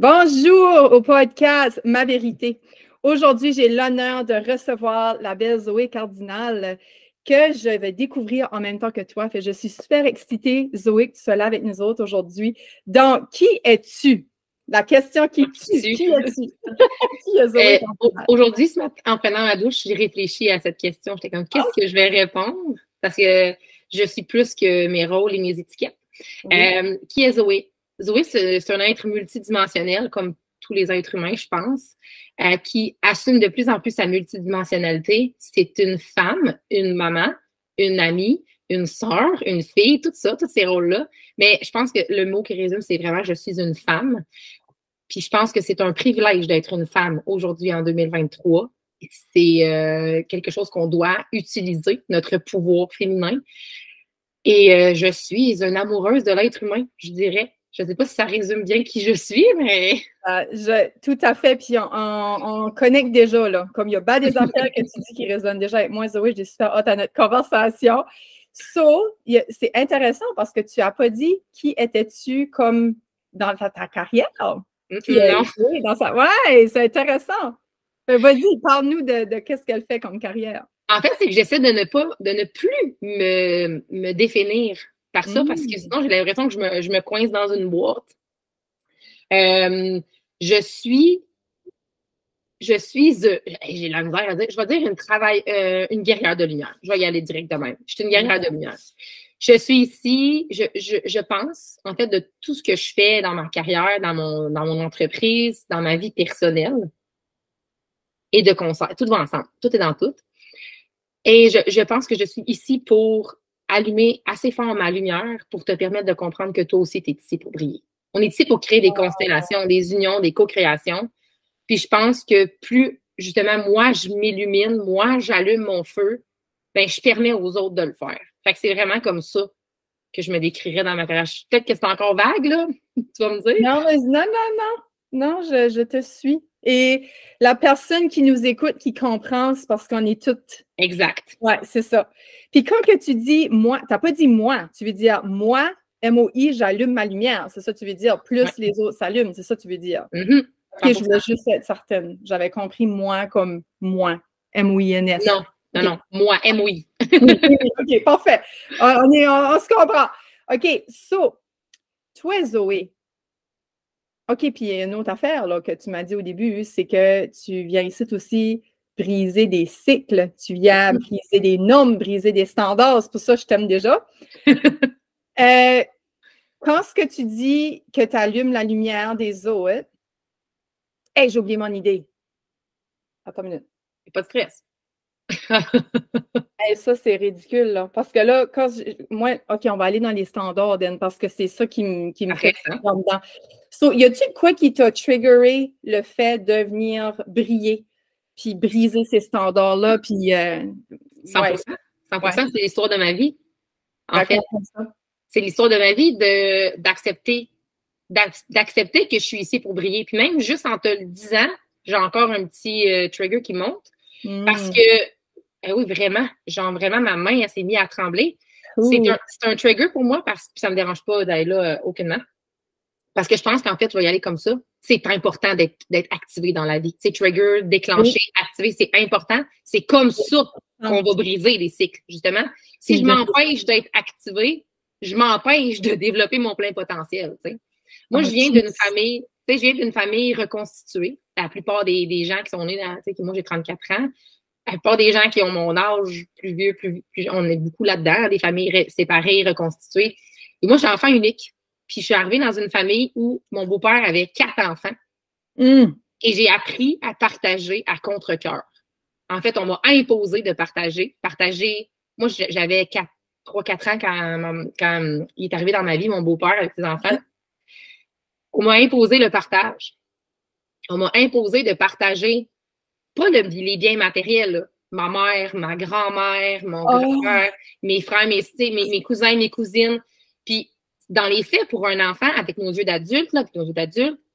Bonjour au podcast Ma Vérité. Aujourd'hui, j'ai l'honneur de recevoir la belle Zoé Cardinal que je vais découvrir en même temps que toi. Je suis super excitée, Zoé, que tu sois là avec nous autres aujourd'hui. Donc, qui es-tu? La question qui tue. Qui es-tu? Qui est Zoé Cardinal? Aujourd'hui, ce matin, en prenant ma douche, j'ai réfléchi à cette question. J'étais comme, qu'est-ce que je vais répondre? Parce que je suis plus que mes rôles et mes étiquettes. Oui. Qui est Zoé? Zoé, c'est un être multidimensionnel, comme tous les êtres humains, je pense, qui assume de plus en plus sa multidimensionnalité. C'est une femme, une maman, une amie, une sœur, une fille, tout ça, tous ces rôles-là. Mais je pense que le mot qui résume, c'est vraiment « je suis une femme ». Puis je pense que c'est un privilège d'être une femme aujourd'hui en 2023. C'est quelque chose qu'on doit utiliser, notre pouvoir féminin. Et je suis une amoureuse de l'être humain, je dirais. Je ne sais pas si ça résume bien qui je suis, mais… Tout à fait. Puis on connecte déjà, là. Comme il y a bien des affaires que tu dis qui résonnent déjà avec moi, Zoé, j'ai super hâte à notre conversation. C'est intéressant parce que tu n'as pas dit qui étais-tu comme dans ta carrière. Non. Ouais, c'est intéressant. Vas-y, parle-nous de qu'est-ce qu'elle fait comme carrière. En fait, c'est que j'essaie de ne plus me définir par ça, parce que sinon, j'ai l'impression que je me coince dans une boîte. Je suis, j'ai la misère à dire, je vais dire une guerrière de lumière. Je vais y aller direct de même. Je suis une guerrière de lumière. Je suis ici, je pense, en fait, de tout ce que je fais dans ma carrière, dans mon entreprise, dans ma vie personnelle et de concert. Tout va ensemble. Tout est dans tout. Et je pense que je suis ici pour allumer assez fort ma lumière pour te permettre de comprendre que toi aussi, tu es ici pour briller. On est ici pour créer des constellations, des unions, des co-créations. Puis je pense que plus, justement, moi, je m'illumine, moi, j'allume mon feu, ben je permets aux autres de le faire. Fait que c'est vraiment comme ça que je me décrirais dans ma carrière. Peut-être que c'est encore vague, là, tu vas me dire? Non, je te suis. Et la personne qui nous écoute, qui comprend, c'est parce qu'on est toutes. Exact. Oui, c'est ça. Puis quand que tu dis moi, tu n'as pas dit moi, tu veux dire moi, M-O-I, j'allume ma lumière. C'est ça que tu veux dire. Plus les autres s'allument, c'est ça que tu veux dire. Ok, je voulais juste être certaine. J'avais compris moi comme moi. M-O-I-N-S. Non. Moi, M-O-I. OK, parfait. On se comprend. OK, toi, Zoé. OK, puis il y a une autre affaire là, que tu m'as dit au début, c'est que tu viens ici aussi briser des cycles, tu viens briser des normes, briser des standards. C'est pour ça que je t'aime déjà. Quand ce que tu dis que tu allumes la lumière des autres, hey, j'ai oublié mon idée. Attends une minute. Il n'y a pas de stress. Hey, ça, c'est ridicule, là. Parce que là, moi, OK, on va aller dans les standards, Dan, parce que c'est ça qui me fait dedans. Y a-t-il quoi qui t'a triggeré le fait de venir briller, puis briser ces standards-là, puis… 100%. 100%, c'est l'histoire de ma vie. En fait, c'est l'histoire de ma vie d'accepter que je suis ici pour briller. Puis même juste en te le disant, j'ai encore un petit trigger qui monte. Parce que, oui, vraiment, vraiment, ma main, elle s'est mise à trembler. C'est un trigger pour moi, parce que ça ne me dérange pas d'aller là aucunement. Parce que je pense qu'en fait, je vais y aller comme ça. C'est important d'être activé dans la vie. C'est trigger, déclenché, activé, c'est important. C'est comme ça qu'on va briser les cycles, justement. Si je m'empêche d'être activé, je m'empêche de développer mon plein potentiel. T'sais. Moi, je viens d'une famille reconstituée. La plupart des gens qui sont nés dans, moi, j'ai 34 ans. La plupart des gens qui ont mon âge, plus vieux, on est beaucoup là-dedans, des familles séparées, reconstituées. Et moi, je suis enfant unique. Puis je suis arrivée dans une famille où mon beau-père avait 4 enfants. Et j'ai appris à partager à contre-cœur. En fait, on m'a imposé de partager. Moi, j'avais 3-4 ans quand il est arrivé dans ma vie, mon beau-père avec ses enfants. On m'a imposé le partage. On m'a imposé de partager, pas les biens matériels, là. Ma mère, ma grand-mère, mon grand-père, mes frères, mes cousins, mes cousines. Puis, dans les faits, pour un enfant, avec nos yeux d'adultes,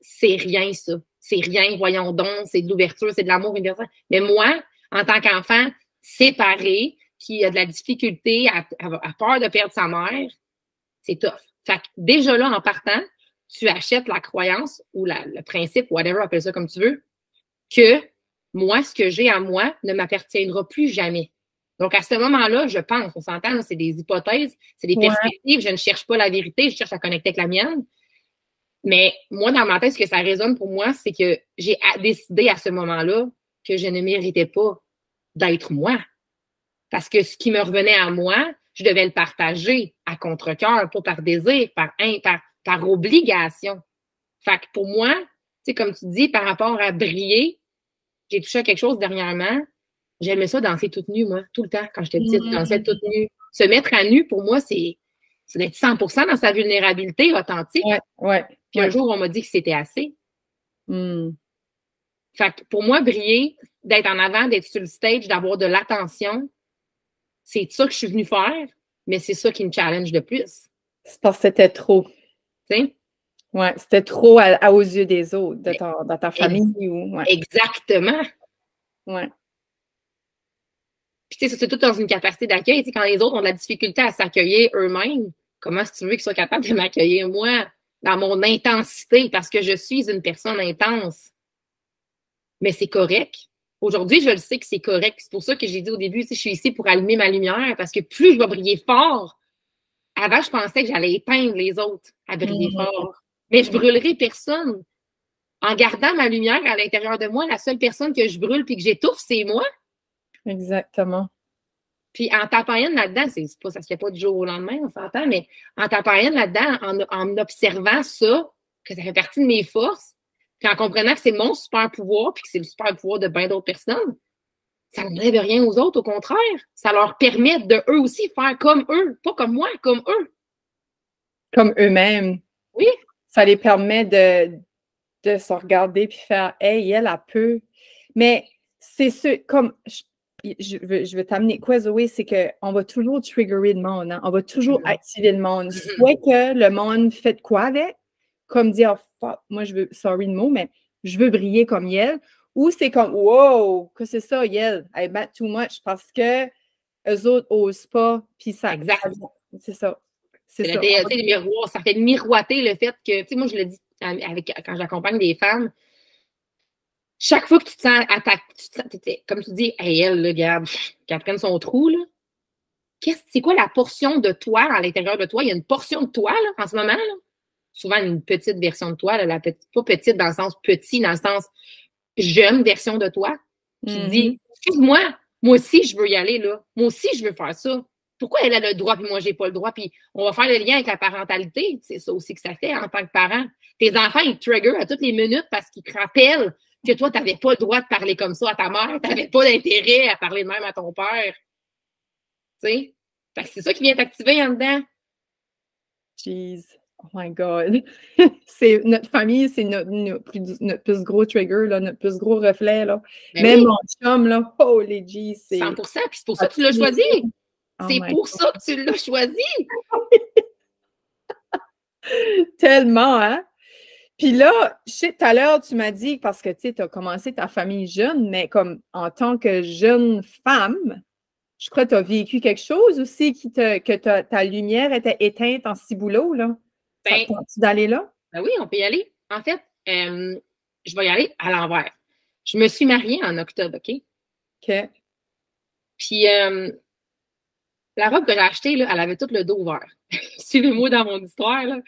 c'est rien, ça. C'est rien, voyons donc, c'est de l'ouverture, c'est de l'amour universel. Mais moi, en tant qu'enfant séparé, qui a de la difficulté, à peur de perdre sa mère, c'est tough. Fait que déjà là, en partant, tu achètes la croyance ou le principe, whatever, appelle ça comme tu veux, que moi, ce que j'ai à moi ne m'appartiendra plus jamais. Donc, à ce moment-là, je pense, on s'entend, c'est des hypothèses, c'est des perspectives, je ne cherche pas la vérité, je cherche à connecter avec la mienne. Mais moi, dans ma tête, ce que ça résonne pour moi, c'est que j'ai décidé à ce moment-là que je ne méritais pas d'être moi. Parce que ce qui me revenait à moi, je devais le partager à contre-cœur, pas par désir, par obligation. Fait que pour moi, tu sais, comme tu dis, par rapport à briller, j'ai touché à quelque chose dernièrement. J'aimais ça danser toute nue, moi, tout le temps, quand j'étais petite, danser toute nue. Se mettre à nu, pour moi, c'est d'être 100% dans sa vulnérabilité authentique. Puis un jour, on m'a dit que c'était assez. Fait que pour moi, briller, d'être en avant, d'être sur le stage, d'avoir de l'attention, c'est ça que je suis venue faire, mais c'est ça qui me challenge le plus. C'est parce que c'était trop. Tu sais? Ouais, c'était trop aux yeux des autres, dans ta famille. Exactement. Ouais. Puis, tu sais, c'est tout dans une capacité d'accueil. Tu sais, quand les autres ont de la difficulté à s'accueillir eux-mêmes, comment est-ce que tu veux qu'ils soient capables de m'accueillir, moi, dans mon intensité, parce que je suis une personne intense. Mais c'est correct. Aujourd'hui, je le sais que c'est correct. C'est pour ça que j'ai dit au début, tu sais, je suis ici pour allumer ma lumière, parce que plus je vais briller fort, avant, je pensais que j'allais éteindre les autres à briller fort. Mais je brûlerai personne. En gardant ma lumière à l'intérieur de moi, la seule personne que je brûle puis que j'étouffe, c'est moi. Exactement. Puis en tapant là-dedans, ça se fait pas du jour au lendemain, on s'entend, mais en tapant là-dedans, en observant ça, que ça fait partie de mes forces, puis en comprenant que c'est mon super pouvoir, puis que c'est le super pouvoir de bien d'autres personnes, ça n'enlève rien aux autres, au contraire. Ça leur permet de eux aussi faire comme eux, pas comme moi, comme eux. Comme eux-mêmes. Oui. Ça les permet de se regarder puis faire « Hey, elle peut. » Mais c'est ce, comme je veux t'amener quoi, Zoé, c'est qu'on va toujours triggerer le monde, hein? On va toujours activer le monde. Soit que le monde fait de quoi avec, comme dire « Fuck, moi je veux, sorry le mot, mais je veux briller comme Yel. » Ou c'est comme « Wow, que c'est ça, Yel, I bet too much parce que eux autres n'osent pas. » Puis ça. Exact. C'est ça. C'est ça. Les miroirs, ça fait miroiter le fait que, tu sais, moi je le dis quand j'accompagne des femmes, chaque fois que tu te sens attaqué, comme tu dis, hey, elle, là, regarde, qu'elle prenne son trou, là. C'est quoi la portion de toi à l'intérieur de toi? Il y a une portion de toi, là, en ce moment, là. Souvent une petite version de toi, là, pas petite dans le sens petit, dans le sens jeune version de toi, qui dit, excuse-moi, moi aussi, je veux y aller, là. Moi aussi, je veux faire ça. Pourquoi elle a le droit puis moi, j'ai pas le droit? Puis on va faire le lien avec la parentalité. C'est ça aussi que ça fait en tant que parent. Tes enfants, ils trigger à toutes les minutes parce qu'ils te rappellent que toi, tu n'avais pas le droit de parler comme ça à ta mère. Tu n'avais pas d'intérêt à parler de même à ton père. Tu sais? C'est ça qui vient t'activer en dedans. Jeez. Oh my God. Notre famille, c'est notre plus gros trigger, là, notre plus gros reflet. Là. Ben même mon chum, là, holy G, c'est... 100%, puis c'est pour ça que tu l'as choisi. C'est pour ça que tu l'as choisi. Tellement, hein? Puis là, je sais, tout à l'heure, tu m'as dit, parce que tu as commencé ta famille jeune, mais comme en tant que jeune femme, je crois que tu as vécu quelque chose aussi que ta lumière était éteinte en ciboulot, là. Ça te tente d'aller là? Ben oui, on peut y aller. En fait, je vais y aller à l'envers. Je me suis mariée en octobre, OK? OK. Puis, la robe que j'ai achetée, là, elle avait tout le dos ouvert. Suivez-moi dans mon histoire, là.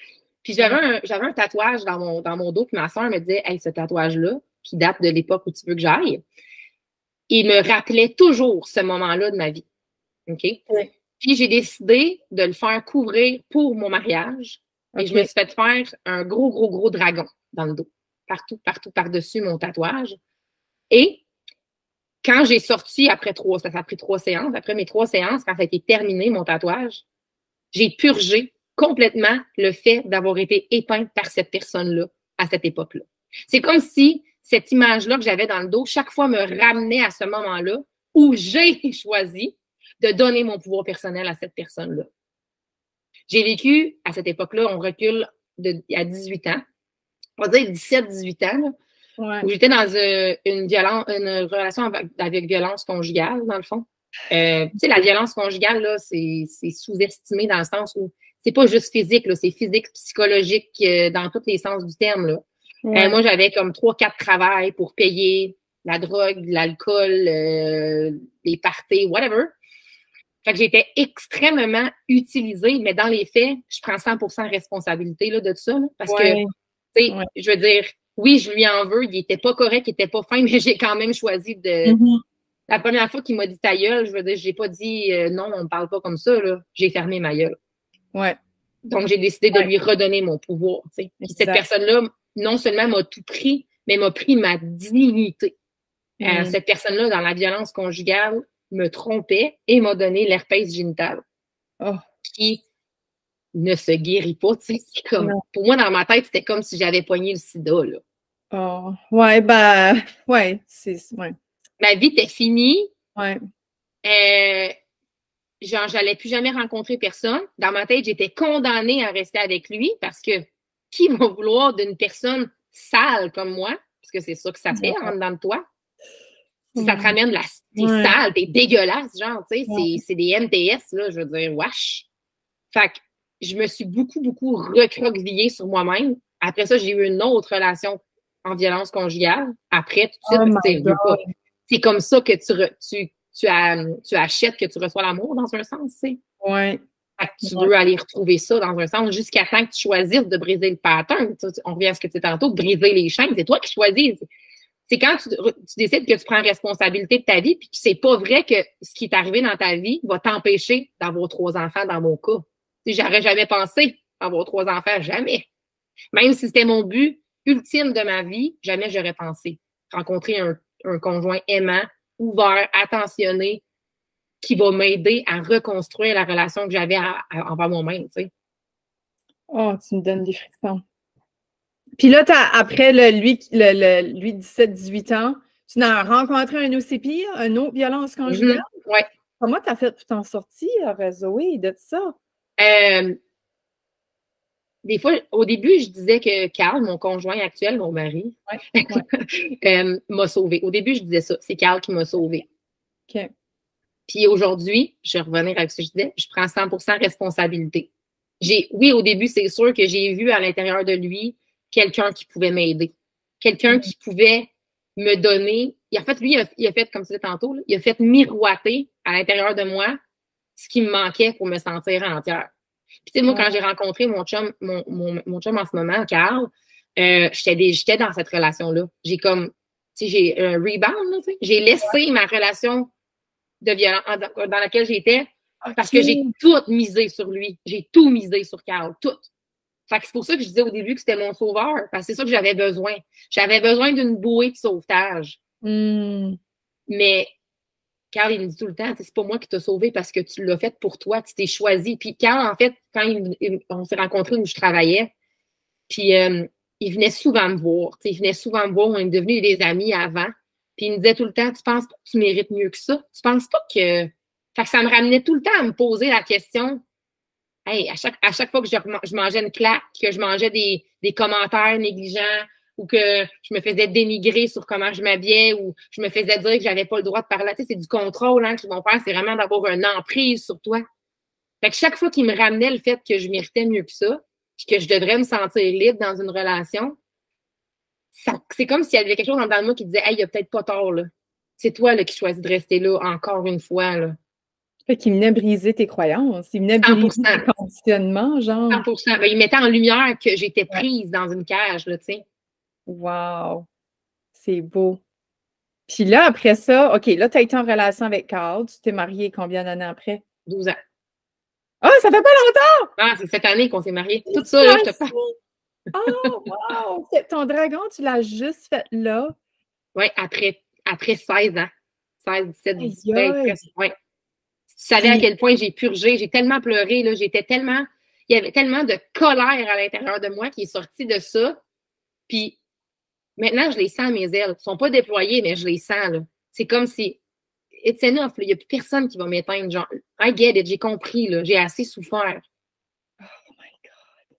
Puis j'avais un tatouage dans mon dos, puis ma soeur me disait, hey, ce tatouage-là, qui date de l'époque où tu veux que j'aille, il me rappelait toujours ce moment-là de ma vie. OK? Oui. Puis j'ai décidé de le faire couvrir pour mon mariage. Et je me suis fait faire un gros dragon dans le dos. Partout, par-dessus mon tatouage. Et quand j'ai sorti ça a pris 3 séances, après mes 3 séances, quand ça a été terminé, mon tatouage, j'ai purgé complètement le fait d'avoir été éteinte par cette personne-là à cette époque-là. C'est comme si cette image-là que j'avais dans le dos, chaque fois me ramenait à ce moment-là où j'ai choisi de donner mon pouvoir personnel à cette personne-là. J'ai vécu, à cette époque-là, on recule à 18 ans, on va dire 17-18 ans, là, où j'étais dans une relation avec violence conjugale, dans le fond. Tu sais, la violence conjugale, là, c'est sous-estimé dans le sens où c'est pas juste physique, là, c'est physique, psychologique, dans tous les sens du terme, là. Ouais. Moi, j'avais comme 3-4 travails pour payer la drogue, l'alcool, les parties, whatever. Fait que j'étais extrêmement utilisée, mais dans les faits, je prends 100% responsabilité là, de ça. Là, parce que, tu sais, je veux dire, oui, je lui en veux, il était pas correct, il était pas fin, mais j'ai quand même choisi de... La première fois qu'il m'a dit ta gueule, je veux dire, j'ai pas dit non, on ne parle pas comme ça, là. J'ai fermé ma gueule. Ouais. Donc, j'ai décidé de lui redonner mon pouvoir. Puis cette personne-là, non seulement m'a tout pris, mais m'a pris ma dignité. Cette personne-là, dans la violence conjugale, me trompait et m'a donné l'herpès génital. Qui ne se guérit pas. Comme, pour moi, dans ma tête, c'était comme si j'avais pogné le sida. Là. Ouais, ben, ouais. Ma vie était finie. Ouais. Genre, j'allais plus jamais rencontrer personne. Dans ma tête, j'étais condamnée à rester avec lui parce que qui va vouloir d'une personne sale comme moi? Parce que c'est ça que ça fait en dedans de toi. Si ça te ramène t'es sale, t'es dégueulasse, genre, tu sais, c'est des MTS, là, je veux dire, wesh. Fait que je me suis beaucoup recroquevillée sur moi-même. Après ça, j'ai eu une autre relation en violence conjugale. Après, tout de suite, c'est comme ça que tu achètes que tu reçois l'amour dans un sens, tu sais. Ouais. Fait que tu veux aller retrouver ça dans un sens jusqu'à temps que tu choisisses de briser le pattern. On revient à ce que tu disais tantôt, briser les chaînes. C'est toi qui choisis. C'est quand tu décides que tu prends responsabilité de ta vie puis que c'est pas vrai que ce qui est arrivé dans ta vie va t'empêcher d'avoir 3 enfants dans mon cas. J'aurais jamais pensé avoir 3 enfants, jamais. Même si c'était mon but ultime de ma vie, jamais j'aurais pensé rencontrer un conjoint aimant, ouvert, attentionné, qui va m'aider à reconstruire la relation que j'avais envers moi-même, tu sais. Oh, tu me donnes des frissons. Puis là, après lui 17-18 ans, tu n'as rencontré un aussi pire, une autre violence conjugale? Oui. Comment tu as fait pour t'en sortir, Zoé, de ça? Des fois, au début, je disais que Carl, mon conjoint actuel, mon mari, m'a sauvée. Au début, je disais ça. C'est Carl qui m'a sauvée. OK. Puis aujourd'hui, je vais revenir avec ce que je disais, je prends 100% responsabilité. Oui, au début, c'est sûr que j'ai vu à l'intérieur de lui quelqu'un qui pouvait m'aider. Quelqu'un qui pouvait me donner. En fait, lui, il a fait, comme tu disais tantôt, là, il a fait miroiter à l'intérieur de moi ce qui me manquait pour me sentir entière. Puis, tu sais, moi, quand j'ai rencontré mon chum en ce moment, Carl, j'étais dans cette relation-là. J'ai comme, tu sais, j'ai un rebound, là, tu sais. J'ai laissé ma relation de violence dans laquelle j'étais parce que j'ai tout misé sur lui. J'ai tout misé sur Carl, tout. Fait que c'est pour ça que je disais au début que c'était mon sauveur, parce que c'est ça que j'avais besoin. J'avais besoin d'une bouée de sauvetage. Mais Carl, il me dit tout le temps, c'est pas moi qui t'ai sauvé parce que tu l'as fait pour toi, tu t'es choisi. Puis Carl, en fait, quand on s'est rencontrés où je travaillais, puis il venait souvent me voir. Il venait souvent me voir, on est devenus des amis avant. Puis il me disait tout le temps, tu penses pas que tu mérites mieux que ça? Tu penses pas que... Fait que ça me ramenait tout le temps à me poser la question, hey, à chaque fois que je mangeais une claque, que je mangeais des commentaires négligents, ou que je me faisais dénigrer sur comment je m'habillais, ou je me faisais dire que j'avais pas le droit de parler. Tu sais, c'est du contrôle hein, qu'ils vont faire, c'est vraiment d'avoir une emprise sur toi. Fait que chaque fois qu'ils me ramenaient le fait que je méritais mieux que ça, puis que je devrais me sentir libre dans une relation, c'est comme s'il y avait quelque chose dans moi qui disait « Hey, il y a peut-être pas tort, là. C'est toi là, qui choisis de rester là encore une fois. » là. Fait qu'il venait briser tes croyances. Il venait briser tes conditionnements, genre. 100%. Ben, il mettait en lumière que j'étais prise dans une cage, là, tu sais. Wow! C'est beau. Puis là, après ça, OK, là, tu as été en relation avec Carl. Tu t'es mariée combien d'années après? 12 ans. Ah, ça fait pas longtemps! Ah, c'est cette année qu'on s'est mariés. Tout ça, là, je te parle. Oh, wow! Ton dragon, tu l'as juste fait là? Oui, après 16 ans. 16, 17, 18, ouais. Tu savais à quel point j'ai purgé, j'ai tellement pleuré, là, il y avait tellement de colère à l'intérieur de moi qui est sortie de ça. Puis maintenant, je les sens, mes ailes. Elles ne sont pas déployées, mais je les sens, là. C'est comme si, it's enough, il n'y a plus personne qui va m'éteindre. Genre, I get it, j'ai compris, là, j'ai assez souffert. Oh my God.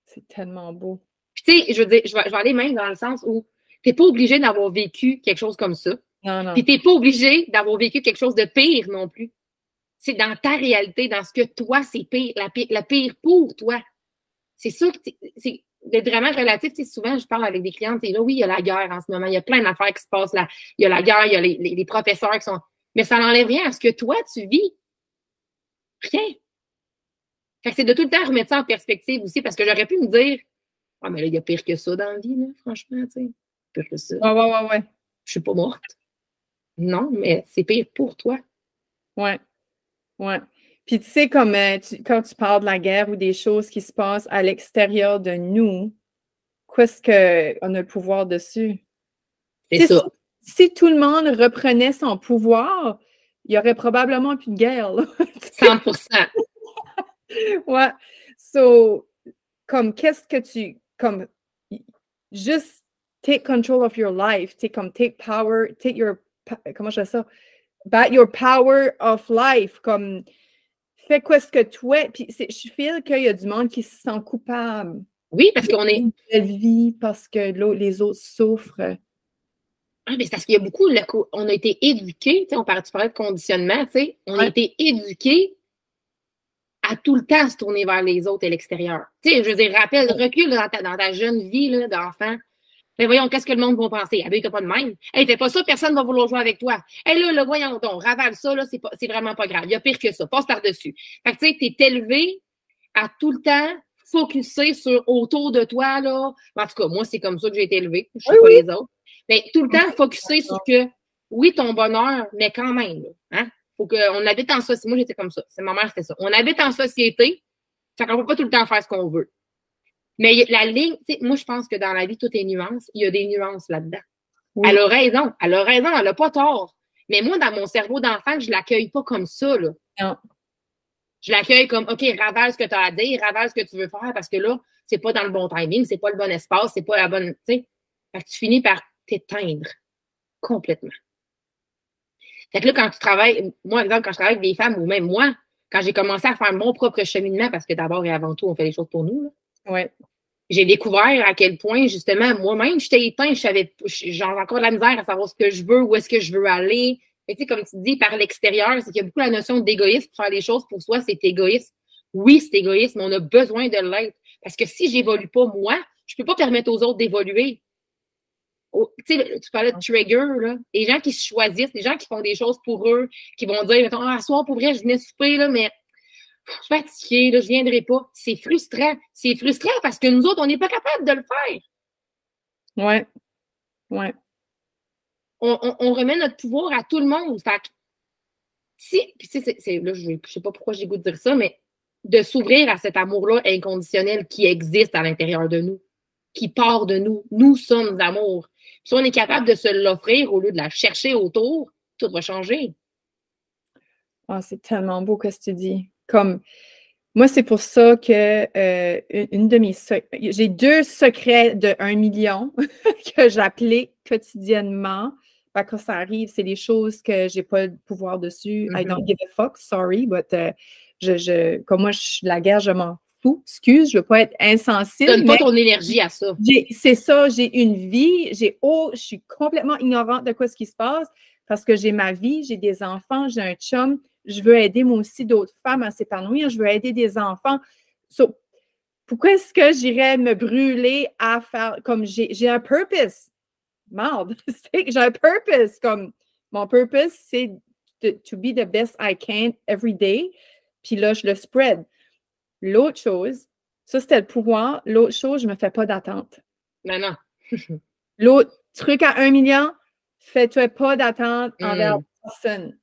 C'est tellement beau. Puis tu sais, je veux dire, je vais aller même dans le sens où tu n'es pas obligé d'avoir vécu quelque chose comme ça. Non, non. Puis tu n'es pas obligé d'avoir vécu quelque chose de pire non plus. C'est dans ta réalité, dans ce que toi, c'est pire, la pire pour toi. C'est sûr que c'est vraiment relatif. Tu sais, souvent, je parle avec des clientes et là, oui, il y a la guerre en ce moment. Il y a plein d'affaires qui se passent là. Il y a la guerre, il y a les professeurs qui sont. Mais ça n'enlève rien à ce que toi, tu vis. Rien. Fait que c'est de tout le temps remettre ça en perspective aussi, parce que j'aurais pu me dire ah, mais là, il y a pire que ça dans la vie, là, franchement, tu sais. Pire que ça. Ouais. Je suis pas morte. Non, mais c'est pire pour toi. Ouais. Puis tu sais, comme quand tu parles de la guerre ou des choses qui se passent à l'extérieur de nous, qu'est-ce qu'on a le pouvoir dessus? C'est ça. Si tout le monde reprenait son pouvoir, il y aurait probablement plus de guerre. Là. 100%. Ouais. So, comme qu'est-ce que comme, juste take control of your life, take power, comment je fais ça? Back your power of life, comme, fais quoi ce que toi, puis je feel qu'il y a du monde qui se sent coupable. Oui, parce qu'on est... De vie, parce que les autres souffrent. Ah, mais c'est parce qu'il y a beaucoup, on a été éduqués, tu parlais de conditionnement, tu sais, on a été éduqués à tout le temps se tourner vers les autres et l'extérieur. Tu sais, je veux dire, recule dans ta jeune vie d'enfant. Mais voyons, qu'est-ce que le monde va penser? Ah ben, t'as pas de même. Hey, fais pas ça, personne va vouloir jouer avec toi. Hey, là, voyons donc, ravale ça, là, c'est vraiment pas grave. Il y a pire que ça. Passe par-dessus. Fait que, tu sais, t'es élevé à tout le temps focusser sur autour de toi, là. En tout cas, moi, c'est comme ça que j'ai été élevée. Je sais pas les autres. Mais tout le temps focusser sur que, oui, ton bonheur, mais quand même, là, hein? Faut qu'on habite en société. Moi, j'étais comme ça. C'est ma mère, c'était ça. On habite en société. Fait qu'on peut pas tout le temps faire ce qu'on veut. Mais la ligne, tu sais, moi, je pense que dans la vie, tout est nuance. Il y a des nuances là-dedans. Oui. Elle a raison, elle a pas tort. Mais moi, dans mon cerveau d'enfant, je l'accueille pas comme ça, là. Non. Je l'accueille comme, OK, ravale ce que tu as à dire, ravale ce que tu veux faire, parce que là, c'est pas dans le bon timing, c'est pas le bon espace, c'est pas la bonne, tu sais. Fait que tu finis par t'éteindre complètement. Fait que là, quand tu travailles, moi, exemple, quand je travaille avec des femmes, ou même moi, quand j'ai commencé à faire mon propre cheminement, parce que d'abord et avant tout, on fait les choses pour nous, là. Ouais. J'ai découvert à quel point, justement, moi-même, j'étais éteinte, j'ai encore de la misère à savoir ce que je veux, où est-ce que je veux aller. Mais tu sais, comme tu dis, par l'extérieur, c'est qu'il y a beaucoup la notion d'égoïsme. Faire les choses pour soi, c'est égoïste. Oui, c'est égoïste, mais on a besoin de l'être. Parce que si j'évolue pas, moi, je peux pas permettre aux autres d'évoluer. Tu sais, tu parlais de trigger, là. Les gens qui se choisissent, les gens qui font des choses pour eux, qui vont dire, mettons, ah, soir, pour vrai, je venais souper, là, mais je suis fatiguée, là, je viendrai pas. C'est frustrant. C'est frustrant parce que nous autres, on n'est pas capable de le faire. Ouais. On remet notre pouvoir à tout le monde. Fait que, là, je sais pas pourquoi j'ai le goût de dire ça, mais de s'ouvrir à cet amour-là inconditionnel qui existe à l'intérieur de nous, qui part de nous. Nous sommes amour. Si on est capable de se l'offrir au lieu de la chercher autour, tout va changer. Oh, c'est tellement beau ce que tu dis. Comme, moi, c'est pour ça que une de mes j'ai 2 secrets de 1 million que j'applique quotidiennement. Quand ça arrive, c'est des choses que j'ai pas le pouvoir dessus. I don't give a fuck, sorry, but comme moi, je suis de la guerre, je m'en fous. Excuse, je veux pas être insensible. Donne pas ton énergie à ça. C'est ça, j'ai une vie, je suis complètement ignorante de quoi ce qui se passe parce que j'ai ma vie, j'ai des enfants, j'ai un chum. Je veux aider moi aussi d'autres femmes à s'épanouir. Je veux aider des enfants. So, pourquoi est-ce que j'irais me brûler à faire comme j'ai un purpose? Merde, j'ai un purpose. Comme mon purpose, c'est to be the best I can every day. Puis là, je le spread. L'autre chose, ça c'était le pouvoir. L'autre chose, je ne me fais pas d'attente. Non. L'autre truc à 1 million, fais-toi pas d'attente envers personne.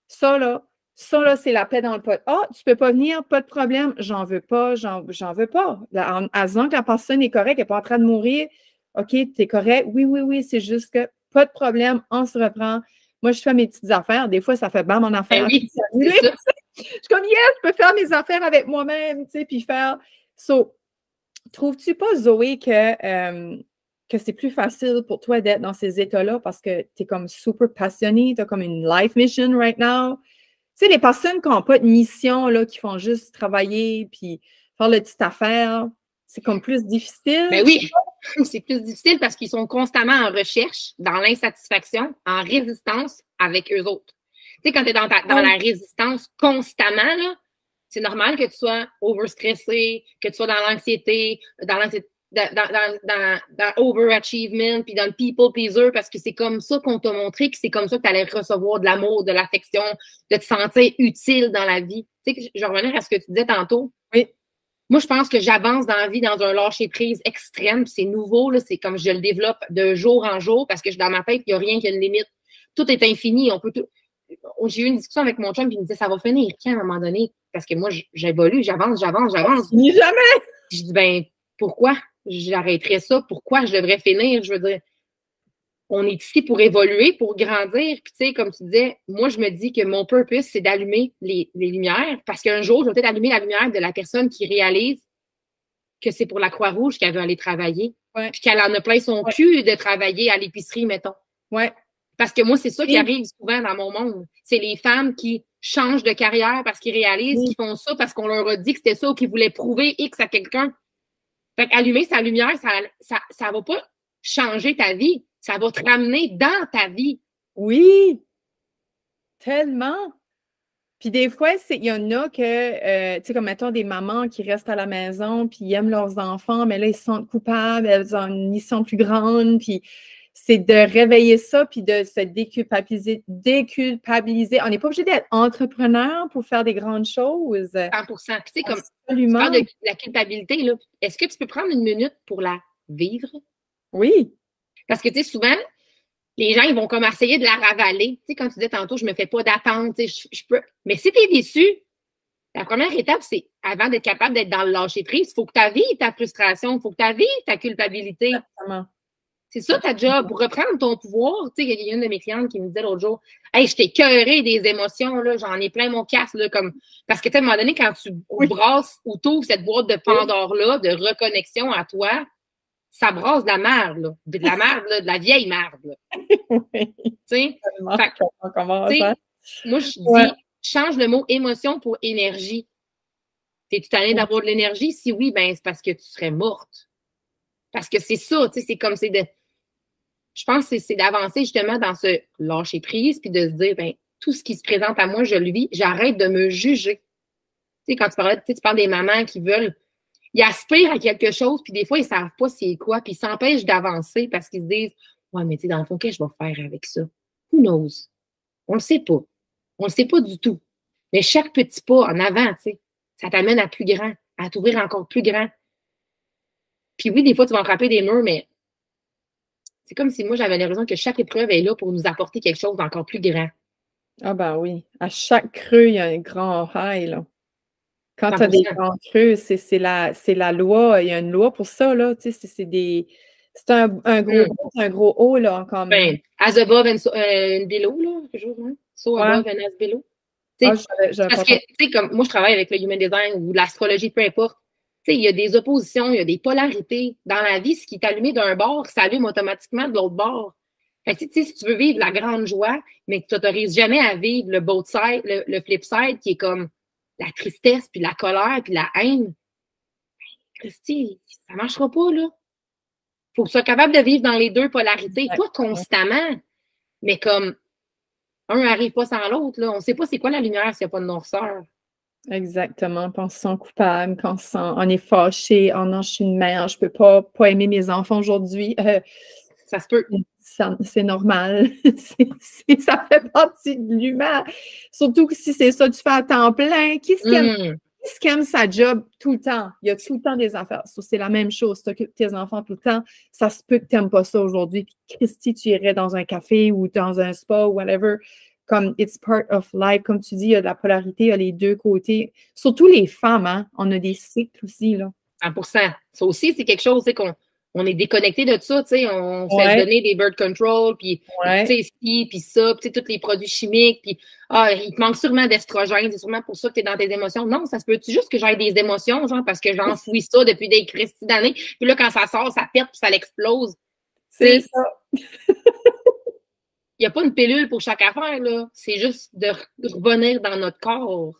Ça là, c'est la paix dans le pot. Ah, tu peux pas venir, pas de problème. J'en veux pas, j'en veux pas. À ce moment que la personne est correcte, elle n'est pas en train de mourir. OK, tu es correct. Oui, c'est juste que pas de problème, on se reprend. Moi, je fais mes petites affaires. Des fois, ça fait bam mon affaire. Oui, je suis comme, yes, je peux faire mes affaires avec moi-même, tu sais, puis faire. So, trouves-tu pas, Zoé, que c'est plus facile pour toi d'être dans ces états-là parce que tu es comme super passionné, tu as comme une life mission right now? Tu sais, les personnes qui n'ont pas de mission, là, qui font juste travailler puis faire la petite affaire, c'est comme plus difficile. Ben oui, c'est plus difficile parce qu'ils sont constamment en recherche, dans l'insatisfaction, en résistance avec eux autres. sais, quand tu es dans la résistance constamment, là, c'est normal que tu sois overstressé, que tu sois dans l'anxiété, dans overachievement, puis dans le people pleaser, parce que c'est comme ça qu'on t'a montré que c'est comme ça que tu allais recevoir de l'amour, de l'affection, de te sentir utile dans la vie. Tu sais, je revenais à ce que tu disais tantôt. Oui. Moi, je pense que j'avance dans la vie dans un lâcher-prise extrême. C'est nouveau, là. C'est comme je le développe de jour en jour parce que dans ma tête, il n'y a rien qui a une limite. Tout est infini. On peut tout. J'ai eu une discussion avec mon chum, puis il me disait, ça va finir quand à un moment donné? Parce que moi, j'évolue, j'avance. Ni jamais! Je dis, ben, pourquoi j'arrêterais ça? Pourquoi je devrais finir? Je veux dire, on est ici pour évoluer, pour grandir. Puis, tu sais, comme tu disais, moi, je me dis que mon purpose, c'est d'allumer les lumières parce qu'un jour, je vais peut-être allumer la lumière de la personne qui réalise que c'est pour la Croix-Rouge qu'elle veut aller travailler. Ouais. Puis qu'elle en a plein son cul de travailler à l'épicerie, mettons. Ouais. Parce que moi, c'est ça qui arrive souvent dans mon monde. C'est les femmes qui changent de carrière parce qu'ils réalisent qu'ils font ça parce qu'on leur a dit que c'était ça ou qu'ils voulaient prouver X à quelqu'un. Fait qu'allumer sa lumière, ça va pas changer ta vie. Ça va te ramener dans ta vie. Oui, tellement. Puis des fois, il y en a que, tu sais, comme mettons des mamans qui restent à la maison puis ils aiment leurs enfants, mais là, ils se sentent coupables, elles ont une mission plus grande, puis c'est de réveiller ça puis de se déculpabiliser. On n'est pas obligé d'être entrepreneur pour faire des grandes choses. 100%. Puis tu sais, comme Absolument. tu parles de la culpabilité, là, est-ce que tu peux prendre une minute pour la vivre? Oui. Parce que, tu sais, souvent, les gens, ils vont comme essayer de la ravaler. Tu sais, quand tu disais tantôt, je me fais pas d'attente, tu sais, je peux. Mais si tu es déçu, la première étape, c'est avant d'être capable d'être dans le lâcher-prise, il faut que tu vives ta frustration, il faut que tu vives ta culpabilité. Exactement. C'est ça ta job, pour reprendre ton pouvoir. Tu sais, il y a une de mes clientes qui me disait l'autre jour, hey, je t'ai écœurée des émotions, là, j'en ai plein mon casque, là, comme. Parce que, à un moment donné, quand tu brasses ou t'ouvres cette boîte de Pandore-là, de reconnexion à toi, ça brasse de la merde, là. De la merde, là, de la vieille merde, là. Oui. Tu sais? Moi, je dis, change le mot émotion pour énergie. T'es-tu tanné d'avoir de l'énergie? Si oui, ben, c'est parce que tu serais morte. Parce que c'est ça, tu sais, c'est comme c'est de. Je pense que c'est d'avancer justement dans ce lâcher prise puis de se dire, ben, tout ce qui se présente à moi, je le vis, j'arrête de me juger. Tu sais, quand tu parlais, tu parles des mamans qui veulent. Ils aspirent à quelque chose, puis des fois, ils ne savent pas c'est quoi, puis ils s'empêchent d'avancer parce qu'ils se disent, ouais, mais tu sais, dans le fond, qu'est-ce que je vais faire avec ça? Who knows? On le sait pas. On le sait pas du tout. Mais chaque petit pas en avant, tu sais, ça t'amène à plus grand, à t'ouvrir encore plus grand. Puis oui, des fois, tu vas en frapper des murs, mais c'est comme si moi, j'avais l'impression que chaque épreuve est là pour nous apporter quelque chose d'encore plus grand. Ah ben oui. À chaque creux, il y a un grand high, là. Quand tu as des grands creux, c'est la loi. Il y a une loi pour ça, là. Tu sais, c'est un gros haut, là, quand même. Ben, as above and below, là, toujours, hein? So above and as below. Parce que, tu sais, comme moi, je travaille avec le human design ou l'astrologie, peu importe. Tu sais, il y a des oppositions, il y a des polarités. Dans la vie, ce qui est allumé d'un bord s'allume automatiquement de l'autre bord. Fait que, tu sais, si tu veux vivre la grande joie, mais que tu n'autorises jamais à vivre le both side, le flip side, qui est comme la tristesse, puis la colère, puis la haine, Christy, ça ne marchera pas, là. Il faut que tu sois capable de vivre dans les deux polarités, pas constamment, mais comme un n'arrive pas sans l'autre, là. On ne sait pas c'est quoi la lumière s'il n'y a pas de noirceur. Exactement. Quand on se sent coupable, quand on est fâché, oh non, je suis une mère, je ne peux pas aimer mes enfants aujourd'hui. Ça se peut. C'est normal. Ça fait partie de l'humain. Surtout que si c'est ça, tu fais à temps plein. Qui est-ce qui aime sa job tout le temps? Il y a tout le temps des affaires. C'est la même chose. Si tu occupes tes enfants tout le temps, ça se peut que tu n'aimes pas ça aujourd'hui. Puis Christy, tu irais dans un café ou dans un spa ou whatever. Comme it's part of life. Comme tu dis, il y a de la polarité, il y a les deux côtés. Surtout les femmes, hein? On a des cycles aussi, là. 100%. Ça aussi, c'est quelque chose, c'est qu'on est déconnecté de ça, tu sais, on se fait donner des birth control, puis tu sais, ci, puis ça, puis tous les produits chimiques, puis il te manque sûrement d'estrogène, c'est sûrement pour ça que tu es dans tes émotions. Non, ça se peut-tu juste que j'aie des émotions, genre, parce que j'enfouis ça depuis des cristis d'années, puis là, quand ça sort, ça pète, puis ça l'explose. C'est ça. Il n'y a pas une pilule pour chaque affaire, là. C'est juste de revenir dans notre corps.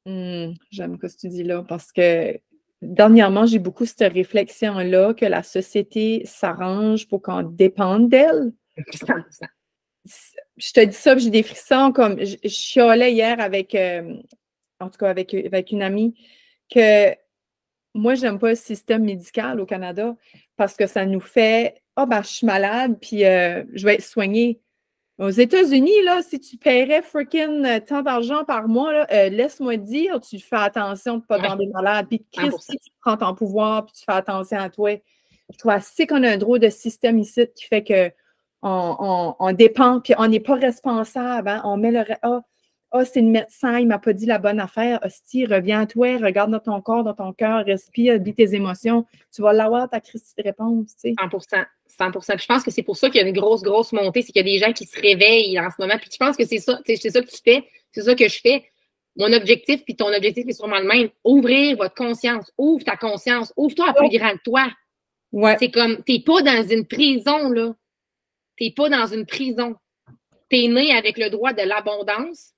J'aime ce que tu dis là, parce que dernièrement, j'ai beaucoup cette réflexion-là que la société s'arrange pour qu'on dépende d'elle. 100%. je te dis ça, j'ai des frissons, comme je chialais hier avec, en tout cas avec une amie, que moi, j'aime pas le système médical au Canada parce que ça nous fait, ah ben, je suis malade, puis je vais être soignée. Aux États-Unis, là, si tu paierais freaking tant d'argent par mois, là, laisse-moi te dire, tu fais attention de ne pas tomber malade. Puis, Christy, tu prends ton pouvoir, puis tu fais attention à toi. Je trouve assez qu'on a un drôle de système ici qui fait qu'on dépend, puis on n'est pas responsable. Hein? On met le. C'est le médecin, il ne m'a pas dit la bonne affaire. Hostie, reviens à toi, regarde dans ton corps, dans ton cœur, respire, vis tes émotions. Tu vas l'avoir, ta crise de réponse. Tu sais. 100%. 100%. Puis je pense que c'est pour ça qu'il y a une grosse montée, c'est qu'il y a des gens qui se réveillent en ce moment. Puis je pense que c'est ça, c'est ça que tu fais, c'est ça que je fais. Mon objectif, puis ton objectif est sûrement le même. Ouvrir votre conscience, ouvre ta conscience, ouvre-toi à plus grand que toi. Ouais. C'est comme, t'es pas dans une prison, là. T'es pas dans une prison. T'es né avec le droit de l'abondance.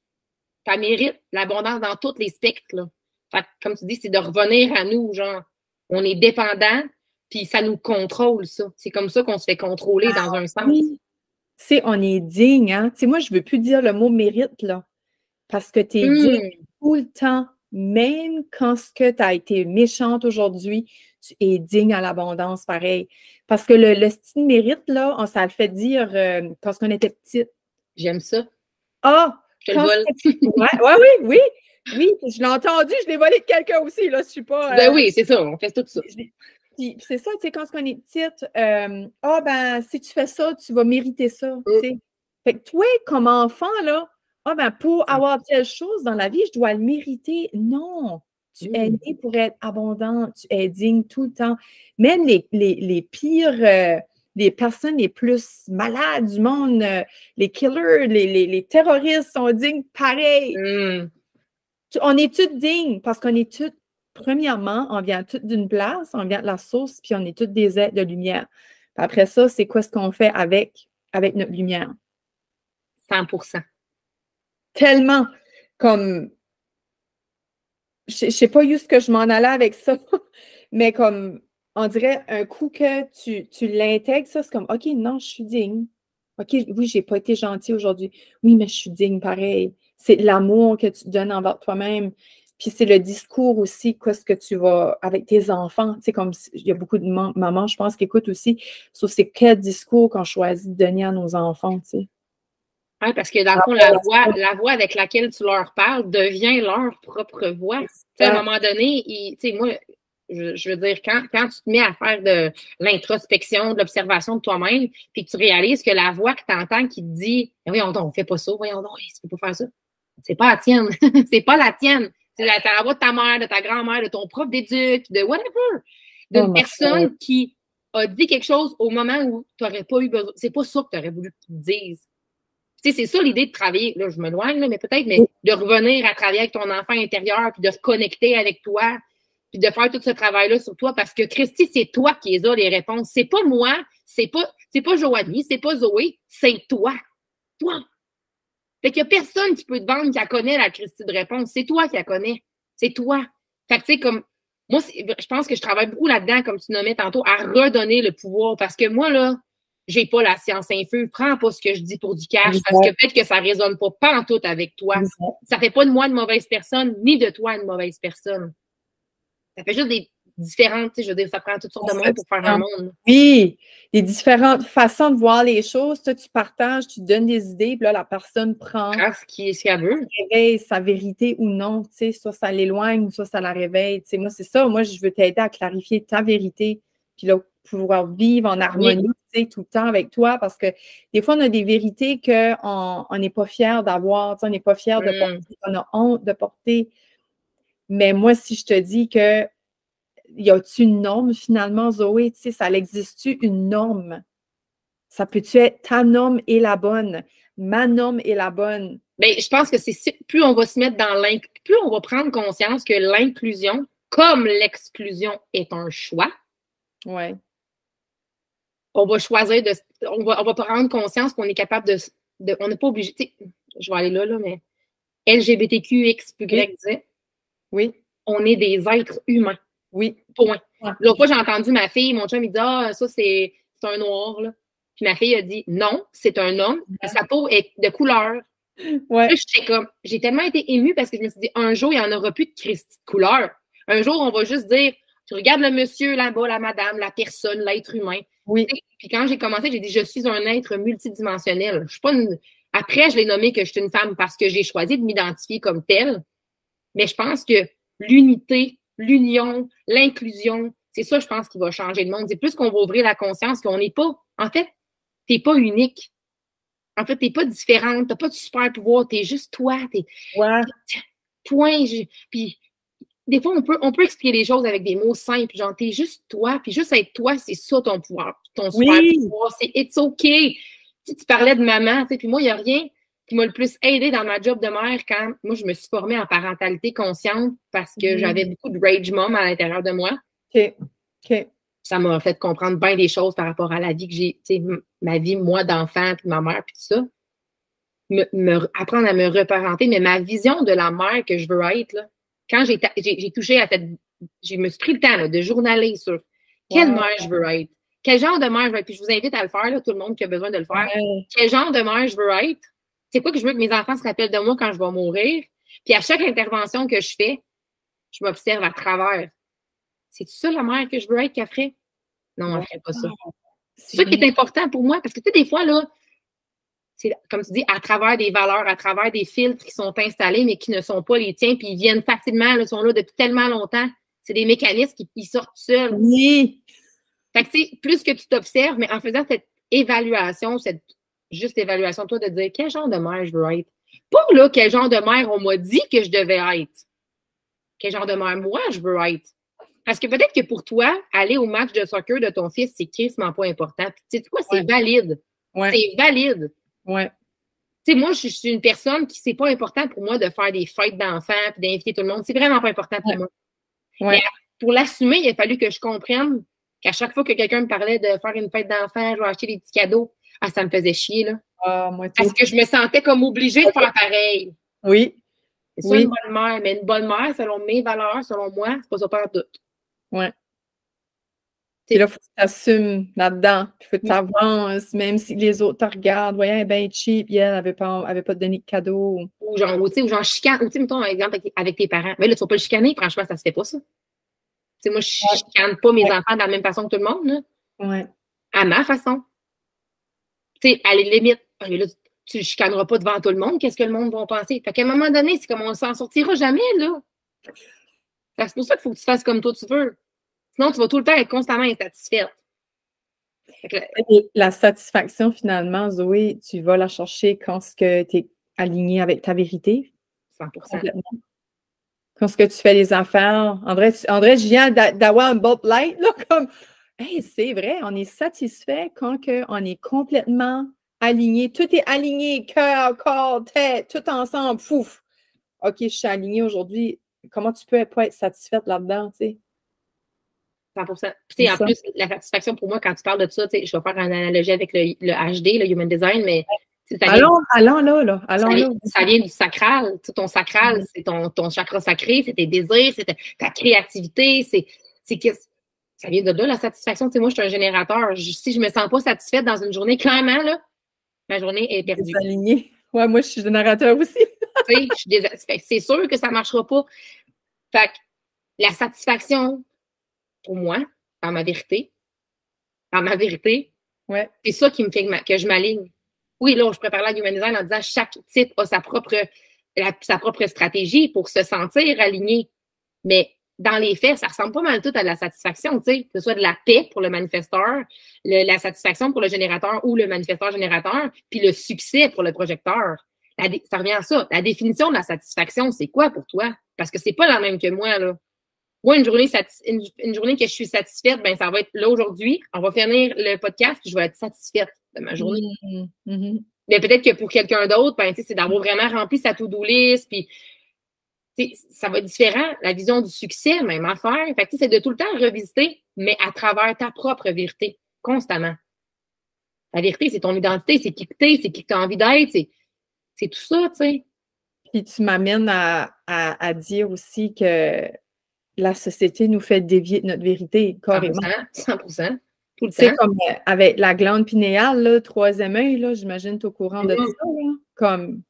Ça mérite l'abondance dans tous les spectres, là. Fait que, comme tu dis, c'est de revenir à nous, genre, on est dépendant, puis ça nous contrôle, ça. C'est comme ça qu'on se fait contrôler dans un sens. Oui. Tu sais, on est digne, hein. Tu sais, moi, je veux plus dire le mot mérite, là, parce que tu es digne tout le temps, même quand ce que tu as été méchante aujourd'hui, tu es digne à l'abondance, pareil. Parce que le style mérite, là, ça le fait dire quand on était petite. J'aime ça. Ah! Je te le vole. Oui, je l'ai entendu, je l'ai volé de quelqu'un aussi, là, je suis pas... Ben oui, c'est ça, on fait tout ça. Puis c'est ça, tu sais, quand on est petite, ben, si tu fais ça, tu vas mériter ça, tu sais. Fait que toi, comme enfant, là, ben, pour avoir telle chose dans la vie, je dois le mériter. Non! Tu es né pour être abondant, tu es digne tout le temps. Même les pires... les personnes les plus malades du monde, les killers, les terroristes sont dignes pareil. On est tous dignes parce qu'on est tous, premièrement, on vient tous d'une place, on vient de la source, puis on est tous des êtres de lumière. Puis après ça, c'est quoi ce qu'on fait avec notre lumière? 100%. Tellement comme... Je ne sais pas où ce que je m'en allais avec ça, mais comme... On dirait un coup que tu l'intègres, ça, c'est comme, OK, non, je suis digne. OK, oui, je n'ai pas été gentille aujourd'hui. Oui, mais je suis digne pareil. C'est l'amour que tu donnes envers toi-même. Puis c'est le discours aussi, qu'est-ce que tu vas avec tes enfants. Tu sais, comme il y a beaucoup de mamans, je pense, qui écoutent aussi. Sauf c'est quel discours qu'on choisit de donner à nos enfants, tu sais. Oui, parce que dans le fond, la voix avec laquelle tu leur parles devient leur propre voix. À un moment donné, tu sais, moi, je veux dire, quand tu te mets à faire de l'introspection, de l'observation de toi-même, puis que tu réalises que la voix que tu entends qui te dit « Voyons donc, fais pas ça, voyons donc, tu peux pas faire ça. » C'est pas la tienne. C'est pas la tienne. C'est la voix de ta mère, de ta grand-mère, de ton prof d'éduc, de whatever. D'une personne qui a dit quelque chose au moment où tu n'aurais pas eu besoin. C'est pas ça que tu aurais voulu qu'ils te disent. Tu sais, c'est ça l'idée de travailler. Là, je me loigne, là, mais peut-être, mais de revenir à travailler avec ton enfant intérieur, puis de reconnecter avec toi, puis de faire tout ce travail-là sur toi, parce que Christy, c'est toi qui as les réponses. C'est pas moi, c'est pas Joanie, c'est pas Zoé, c'est toi. Toi. Fait qu'il y a personne qui peut te vendre qui la connaît, la Christy de réponse. C'est toi qui la connais. C'est toi. Fait que, tu sais, comme, moi, je pense que je travaille beaucoup là-dedans, comme tu nommais tantôt, à redonner le pouvoir, parce que moi, là, j'ai pas la science infuse. Prends pas ce que je dis pour du cash, parce que peut-être que ça résonne pas en tout avec toi. Ça fait pas de moi une mauvaise personne, ni de toi une mauvaise personne. Ça fait juste des différentes, tu sais, je veux dire, ça prend toutes sortes de monde pour faire un monde. Oui, des différentes façons de voir les choses. Toi, tu partages, tu donnes des idées, puis là, la personne prend ce qu'elle veut. Réveille sa vérité ou non, tu sais, soit ça l'éloigne, soit ça la réveille. Tu sais, moi, c'est ça. Moi, je veux t'aider à clarifier ta vérité, puis là, pouvoir vivre en harmonie, tu sais, tout le temps avec toi, parce que des fois, on a des vérités qu'on n'est pas fier d'avoir, tu sais, on n'est pas fier de porter, on a honte de porter. Mais moi, si je te dis que y a-tu une norme finalement, Zoé? Tu sais, ça existe-tu une norme? Ça peut-tu être ta norme est la bonne? Ma norme est la bonne? Bien, je pense que plus on va se mettre dans plus on va prendre conscience que l'inclusion, comme l'exclusion, est un choix. Ouais. On va choisir on va prendre conscience qu'on est capable on n'est pas obligé. Je vais aller là, mais LGBTQX, oui. On est des êtres humains. Oui. Point. L'autre fois, j'ai entendu ma fille, mon chum, il dit ça, c'est un noir, là. Puis ma fille a dit, non, c'est un homme, et sa peau est de couleur. Ouais. Là, j'ai tellement été émue parce que je me suis dit, un jour, il n'y en aura plus de Christy de couleur. Un jour, on va juste dire, tu regardes le monsieur là-bas, la madame, la personne, l'être humain. Oui. Puis quand j'ai commencé, j'ai dit, je suis un être multidimensionnel. Je suis pas une... Après, je l'ai nommé que je suis une femme parce que j'ai choisi de m'identifier comme telle. Mais je pense que l'unité, l'union, l'inclusion, c'est ça, je pense, qui va changer le monde. C'est plus qu'on va ouvrir la conscience qu'on n'est pas... En fait, t'es pas unique. En fait, t'es pas différente, t'as pas de super pouvoir, t'es juste toi. Ouais. Point. Puis des fois, on peut expliquer les choses avec des mots simples, genre t'es juste toi, puis juste être toi, c'est ça ton pouvoir, ton super pouvoir, c'est it's okay. Tu parlais de maman, tu sais, puis moi, il n'y a rien qui m'a le plus aidé dans ma job de mère quand moi, je me suis formée en parentalité consciente parce que j'avais beaucoup de rage mom à l'intérieur de moi. OK. Ça m'a fait comprendre bien des choses par rapport à la vie que j'ai, tu sais, ma vie, moi, d'enfant, puis ma mère, puis tout ça. Apprendre à me reparenter, mais ma vision de la mère que je veux être, là, quand j'ai touché à cette... Je me suis pris le temps là, de journaler sur quelle mère je veux être, quel genre de mère je veux être. Puis je vous invite à le faire, là, tout le monde qui a besoin de le faire. Quel genre de mère je veux être? C'est quoi que je veux que mes enfants se rappellent de moi quand je vais mourir? Puis à chaque intervention que je fais, je m'observe à travers. C'est ça la mère que je veux être qu'elle ferait? Non, elle ne ferait pas ça. C'est ça qui est important pour moi, parce que tu sais, des fois, là, c'est, comme tu dis, à travers des valeurs, à travers des filtres qui sont installés, mais qui ne sont pas les tiens, puis ils viennent facilement, là, sont là depuis tellement longtemps. C'est des mécanismes qui sortent seuls. Oui. Fait que c'est plus que tu t'observes, mais en faisant cette évaluation, cette juste évaluation de toi, de dire quel genre de mère je veux être. Pas là, quel genre de mère on m'a dit que je devais être. Quel genre de mère moi je veux être. Parce que peut-être que pour toi, aller au match de soccer de ton fils, c'est crissement pas important. Puis tu sais quoi, c'est valide. C'est valide. Ouais. Tu sais, moi, je suis une personne qui c'est pas important pour moi de faire des fêtes d'enfants et d'inviter tout le monde. C'est vraiment pas important pour moi. Mais pour l'assumer, il a fallu que je comprenne qu'à chaque fois que quelqu'un me parlait de faire une fête d'enfants, je vais acheter des petits cadeaux, ça me faisait chier, là. Parce que je me sentais comme obligée de faire pareil. Oui. C'est ça une bonne mère. Mais une bonne mère, selon mes valeurs, selon moi, c'est pas ça par doute. Ouais. Puis là, il faut que tu t'assumes là-dedans. Puis il faut que tu avances, même si les autres te regardent. Voyons, elle est bien cheap. Elle n'avait pas donné de cadeau. Ou genre chicane. Ou tu sais, mettons, par exemple, avec tes parents. Mais là, tu vas pas le chicaner. Franchement, ça se fait pas, ça. Tu sais, moi, je chicane pas mes enfants de la même façon que tout le monde, là. Ouais. À ma façon. Tu sais, à la limite, là, tu le chicaneras pas devant tout le monde. Qu'est-ce que le monde va penser? Fait qu'à un moment donné, c'est comme on s'en sortira jamais, là. C'est pour ça qu'il faut que tu fasses comme toi tu veux. Sinon, tu vas tout le temps être constamment insatisfaite. La satisfaction, finalement, Zoé, tu vas la chercher quand tu es aligné avec ta vérité. 100%. Quand ce que tu fais les affaires. André, je viens d'avoir un bolt light, là, comme, hey, c'est vrai, on est satisfait quand on est complètement aligné. Tout est aligné, cœur, corps, tête, tout ensemble, pouf. OK, je suis alignée aujourd'hui. Comment tu peux pas être satisfaite là-dedans, tu sais? 100%. Puis, en plus, la satisfaction pour moi, quand tu parles de ça, je vais faire une analogie avec le HD, le Human Design, mais. Allons là. Ça vient du sacral. Ton sacral, c'est ton chakra sacré, c'est tes désirs, c'est ta créativité, ça vient de là, la satisfaction. Moi, je suis un générateur. Si je me sens pas satisfaite dans une journée, clairement, là, ma journée est perdue. Alignée. Ouais, moi, je suis générateur aussi. C'est sûr que ça marchera pas. Fait que la satisfaction, pour moi, dans ma vérité, c'est ça qui me fait que je m'aligne. Oui, là, je prépare la Human Design en disant chaque type a sa propre stratégie pour se sentir aligné. Mais dans les faits, ça ressemble pas mal tout à de la satisfaction, tu sais, que ce soit de la paix pour le manifesteur, la satisfaction pour le générateur ou le manifesteur-générateur, puis le succès pour le projecteur. Ça revient à ça. La définition de la satisfaction, c'est quoi pour toi? Parce que c'est pas la même que moi, là. Moi, une journée que je suis satisfaite, ben ça va être là aujourd'hui. On va finir le podcast, puis je vais être satisfaite de ma journée. Mais peut-être que pour quelqu'un d'autre, ben, c'est d'avoir vraiment rempli sa to-do list, puis ça va être différent. La vision du succès, même affaire. Fait que c'est de tout le temps revisiter, mais à travers ta propre vérité, constamment. La vérité, c'est ton identité, c'est qui que t'es, c'est qui que t'as envie d'être, c'est tout ça, tu sais. Puis tu m'amènes à dire aussi que la société nous fait dévier de notre vérité, carrément. 100%. tout le temps. C'est comme avec la glande pinéale, là, troisième œil, là, j'imagine que tu es au courant de ça. Là. Comme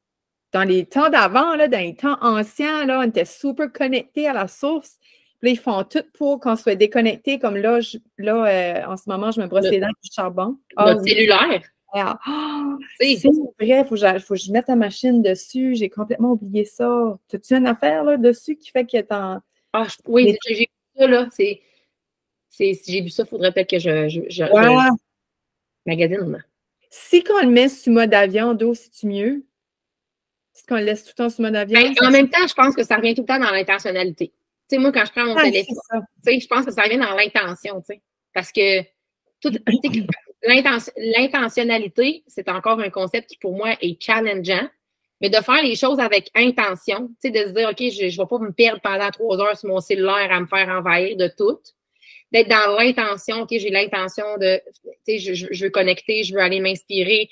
dans les temps d'avant, là, dans les temps anciens, là, on était super connectés à la source. Puis là, ils font tout pour qu'on soit déconnecté. Comme là, en ce moment, je me brosse les dents avec du charbon. Notre cellulaire. C'est vrai, faut que je mette la machine dessus. J'ai complètement oublié ça. As-tu une affaire là, dessus qui fait que t'en. Oui, j'ai vu ça, là. Si j'ai vu ça, il faudrait peut-être que je magasine. Si on le met sur mode avion, d'eau, c'est-tu mieux? Si on le laisse tout le temps sur mode avion? En même temps, je pense que ça revient tout le temps dans l'intentionnalité. Tu sais, moi, quand je prends mon téléphone, je pense que ça revient dans l'intention, tu sais. Parce que l'intentionnalité, c'est encore un concept qui, pour moi, est challengeant. Mais de faire les choses avec intention, tu sais, de se dire, OK, je ne vais pas me perdre pendant 3 heures sur mon cellulaire à me faire envahir de tout. D'être dans l'intention, OK, j'ai l'intention de, tu sais, je veux connecter, je veux aller m'inspirer.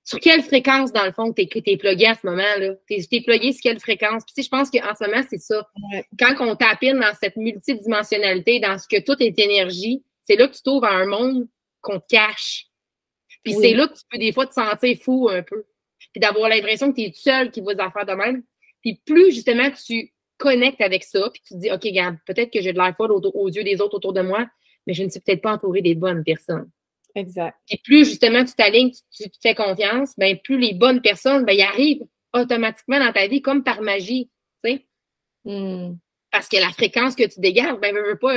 Sur quelle fréquence, dans le fond, t'es plugué à ce moment-là? T'es plugué sur quelle fréquence? Puis, tu sais, je pense qu'en ce moment, c'est ça. Ouais. Quand on tapine dans cette multidimensionnalité, dans ce que tout est énergie, c'est là que tu trouves un monde qu'on te cache. Puis c'est là que tu peux des fois te sentir fou un peu. Puis d'avoir l'impression que tu es seul qui voit des affaires de même. Puis plus, justement, tu connectes avec ça, puis tu te dis, OK, regarde, peut-être que j'ai de l'air folle aux yeux des autres autour de moi, mais je ne suis peut-être pas entourée des bonnes personnes. Exact. Et plus, justement, tu t'alignes, tu te fais confiance, bien, plus les bonnes personnes, bien, ils arrivent automatiquement dans ta vie comme par magie, tu sais. Parce que la fréquence que tu dégages, bien, veux pas,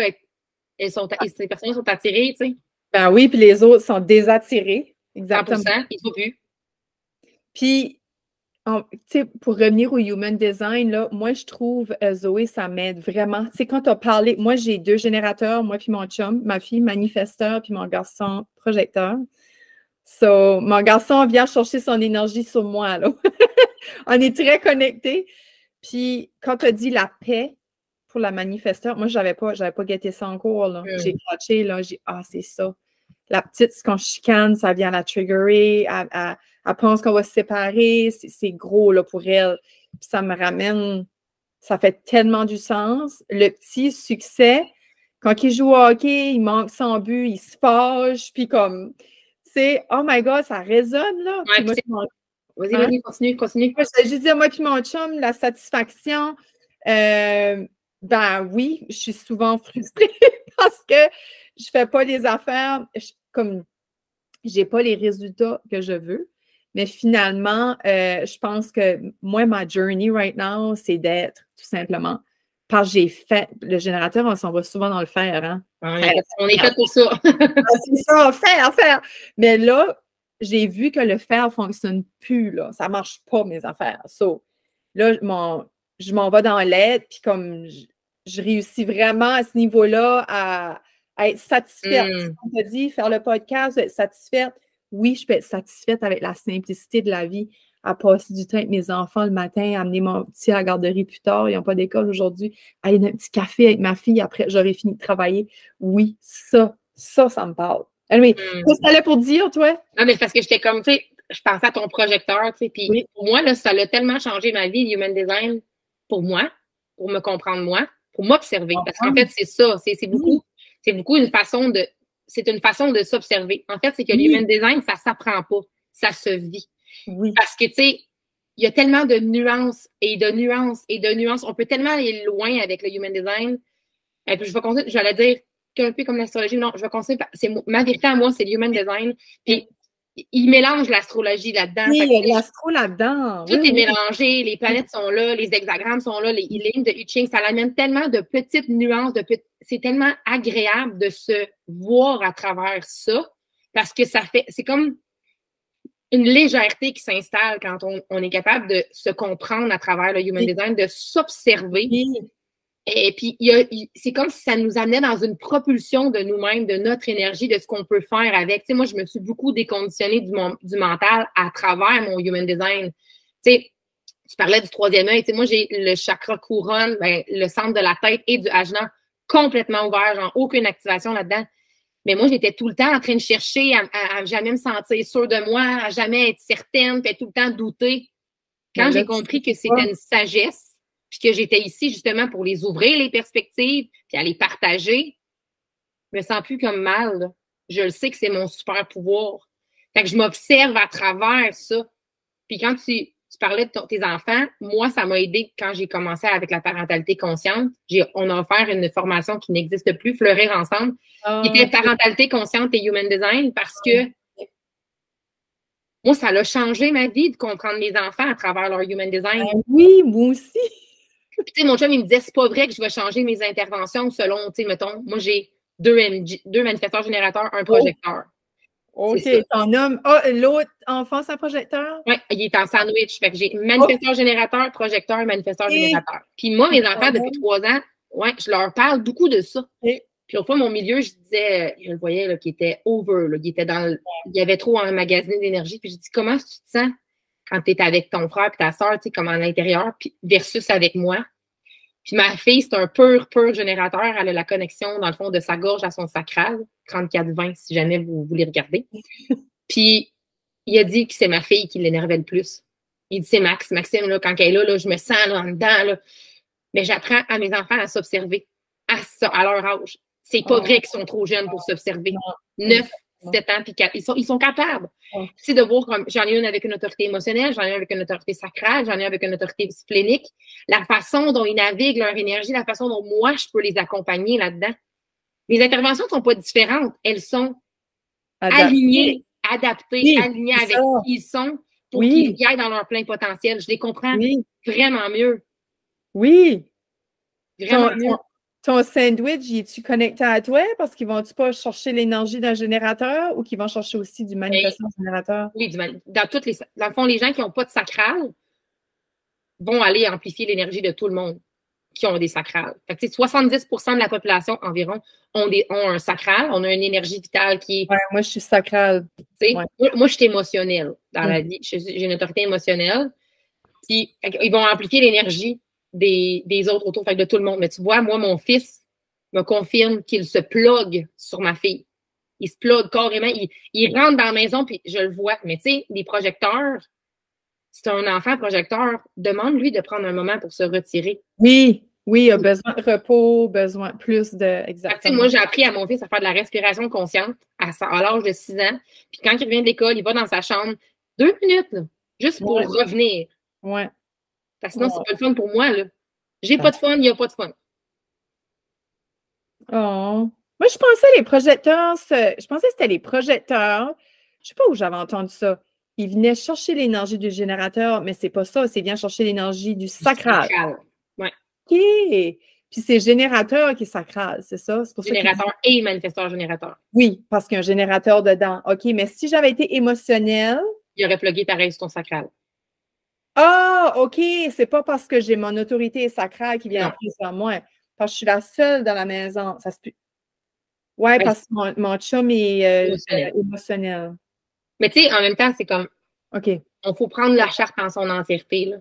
ces personnes sont attirées, tu sais. Ben oui, puis les autres sont désattirés. Exactement. 100%, il faut plus. Puis, tu sais, pour revenir au Human Design, là, moi, je trouve, Zoé, ça m'aide vraiment. Tu sais, quand tu as parlé, moi, j'ai 2 générateurs, moi puis mon chum, ma fille manifesteur, puis mon garçon projecteur. So, mon garçon vient chercher son énergie sur moi, là. On est très connectés. Puis, quand tu as dit la paix pour la manifesteur, moi, je n'avais pas guetté ça en cours, là. J'ai catché, là, c'est ça. La petite, quand je chicane, ça vient la triggerer, elle pense qu'on va se séparer, c'est gros là, pour elle. Puis ça me ramène, ça fait tellement du sens. Le petit succès, quand il joue au hockey, il manque son but, il se fâche, puis comme, tu sais, oh my God, ça résonne là. Ouais, vas-y, continue. Moi, je dis à moi puis mon chum, la satisfaction, ben oui, je suis souvent frustrée parce que je ne fais pas les affaires, comme je n'ai pas les résultats que je veux. Mais finalement, je pense que moi, ma journey right now, c'est d'être tout simplement. Parce que j'ai fait, le générateur, on s'en va souvent dans le fer. Hein? On est fait pour ça. C'est ça, faire. Mais là, j'ai vu que le fer ne fonctionne plus. Là. Ça ne marche pas, mes affaires. So, là, je m'en vais dans l'aide, puis comme je réussis vraiment à ce niveau-là à être satisfaite. On t'a dit, faire le podcast, être satisfaite. Oui, je peux être satisfaite avec la simplicité de la vie, à passer du temps avec mes enfants le matin, à amener mon petit à la garderie plus tard, ils n'ont pas d'école aujourd'hui, aller dans un petit café avec ma fille, après j'aurai fini de travailler. Oui, ça me parle. Anyway, qu'est-ce que tu allais pour dire, toi? Non, mais c'est parce que j'étais comme, tu sais, je pensais à ton projecteur, tu sais, puis pour moi, là, ça a tellement changé ma vie, Human Design, pour moi, pour me comprendre moi, pour m'observer. Parce qu'en fait, c'est ça, c'est beaucoup une façon de s'observer. En fait, c'est que l'Human Design, ça s'apprend pas, ça se vit. Oui. Parce que, tu sais, il y a tellement de nuances et de nuances et de nuances. On peut tellement aller loin avec le Human Design. Et puis, j'allais dire un peu comme l'astrologie. Non, je vais continuer. Ma vérité à moi, c'est le Human Design. Puis, il mélange l'astrologie là-dedans. Oui, il y a l'astro là-dedans. Tout est mélangé. Les planètes sont là, les hexagrammes sont là, les healings de I Ching. Ça amène tellement de petites nuances. C'est tellement agréable de se voir à travers ça. Parce que c'est comme une légèreté qui s'installe quand on est capable de se comprendre à travers le Human Design, de s'observer. Et puis, c'est comme si ça nous amenait dans une propulsion de nous-mêmes, de notre énergie, de ce qu'on peut faire avec. Tu sais, moi, je me suis beaucoup déconditionnée du mental à travers mon Human Design. Tu sais, tu parlais du 3e œil. Tu sais, moi, j'ai le chakra couronne, ben, le centre de la tête et du ajna complètement ouvert, genre aucune activation là-dedans. Mais moi, j'étais tout le temps en train de chercher à jamais me sentir sûre de moi, à jamais être certaine, puis tout le temps douter. Quand j'ai compris que c'était une sagesse, puis que j'étais ici justement pour les ouvrir, les perspectives, puis à les partager, je me sens plus comme mal. Là. Je le sais que c'est mon super pouvoir. Fait que je m'observe à travers ça. Puis quand tu parlais de tes enfants, moi, ça m'a aidé quand j'ai commencé avec la parentalité consciente. On a offert une formation qui n'existe plus, Fleurir ensemble, qui était parentalité consciente et human design, parce que moi, ça a changé ma vie de comprendre mes enfants à travers leur human design. Oui, moi aussi. Puis, tu sais, mon chum, il me disait, c'est pas vrai que je vais changer mes interventions selon, tu sais, mettons, moi, j'ai deux manifesteurs générateurs, un projecteur. OK, ton homme. L'autre enfant, c'est un projecteur? Oui, il est en sandwich. Fait que j'ai manifesteur générateur, projecteur, manifesteur générateur. Puis moi, mes enfants, depuis 3 ans, ouais, je leur parle beaucoup de ça. Puis au fond, mon milieu, je disais, je le voyais là, qu'il était over, là, il y avait trop emmagasiné d'énergie. Puis je dis, comment tu te sens quand tu es avec ton frère et ta soeur, tu sais, comme à l'intérieur, puis versus avec moi? Puis ma fille, c'est un pur générateur. Elle a la connexion, dans le fond, de sa gorge à son sacral, 34-20, si jamais vous voulez regarder. Puis il a dit que c'est ma fille qui l'énervait le plus. Il dit, c'est Maxime, là, quand elle est là, je me sens là, en dedans. Là. Mais j'apprends à mes enfants à s'observer à leur âge. C'est pas vrai qu'ils sont trop jeunes pour s'observer. 9, 7 ans, puis ils sont capables. C'est de voir comme j'en ai une avec une autorité émotionnelle, j'en ai une avec une autorité sacrale, j'en ai une avec une autorité splénique. La façon dont ils naviguent leur énergie, la façon dont moi, je peux les accompagner là-dedans. Les interventions ne sont pas différentes. Elles sont alignées, adaptées, alignées avec qui ils sont pour qu'ils y aillent dans leur plein potentiel. Je les comprends vraiment mieux. Oui. Vraiment mieux. Ton sandwich, es-tu connecté à toi? Parce qu'ils vont-tu pas chercher l'énergie d'un générateur ou qu'ils vont chercher aussi du manifestant générateur? Oui, dans le fond, les gens qui n'ont pas de sacral vont aller amplifier l'énergie de tout le monde qui ont des sacrales. Fait que, 70% de la population environ ont un sacral, on a une énergie vitale qui est... Ouais, moi, je suis sacrale. Ouais. Moi, je suis émotionnelle dans la vie. J'ai une autorité émotionnelle. Puis, ils vont amplifier l'énergie des autres autour, fait que de tout le monde. Mais tu vois, moi, mon fils me confirme qu'il se plug sur ma fille. Il se plug carrément. Il rentre dans la maison, puis je le vois. Mais tu sais, les projecteurs, c'est un enfant projecteur, demande-lui de prendre un moment pour se retirer. Oui, il a besoin de repos, besoin plus de... Exactement. Moi, j'ai appris à mon fils à faire de la respiration consciente à l'âge de 6 ans. Puis quand il revient de l'école, il va dans sa chambre 2 minutes, là, juste pour revenir. Ouais. Parce que sinon, c'est pas le fun pour moi, là. J'ai pas de fun, il n'y a pas de fun. Oh. Moi, je pensais que c'était les projecteurs. Je sais pas où j'avais entendu ça. Ils venaient chercher l'énergie du générateur, mais c'est pas ça, c'est bien chercher l'énergie du sacral. Ouais. OK. Puis c'est générateur qui est sacral, c'est ça? C'est pour générateur et manifesteur générateur. Oui, parce qu'il y a un générateur dedans. OK, mais si j'avais été émotionnelle... Il aurait plugué pareil sur ton sacral. Ah, OK, c'est pas parce que j'ai mon autorité sacrale qui vient plus sur moi. Parce que je suis la seule dans la maison. Ça se peut. Ouais, parce que mon chum est émotionnel. Mais tu sais, en même temps, c'est comme. OK. On faut prendre la charte en son entièreté, là.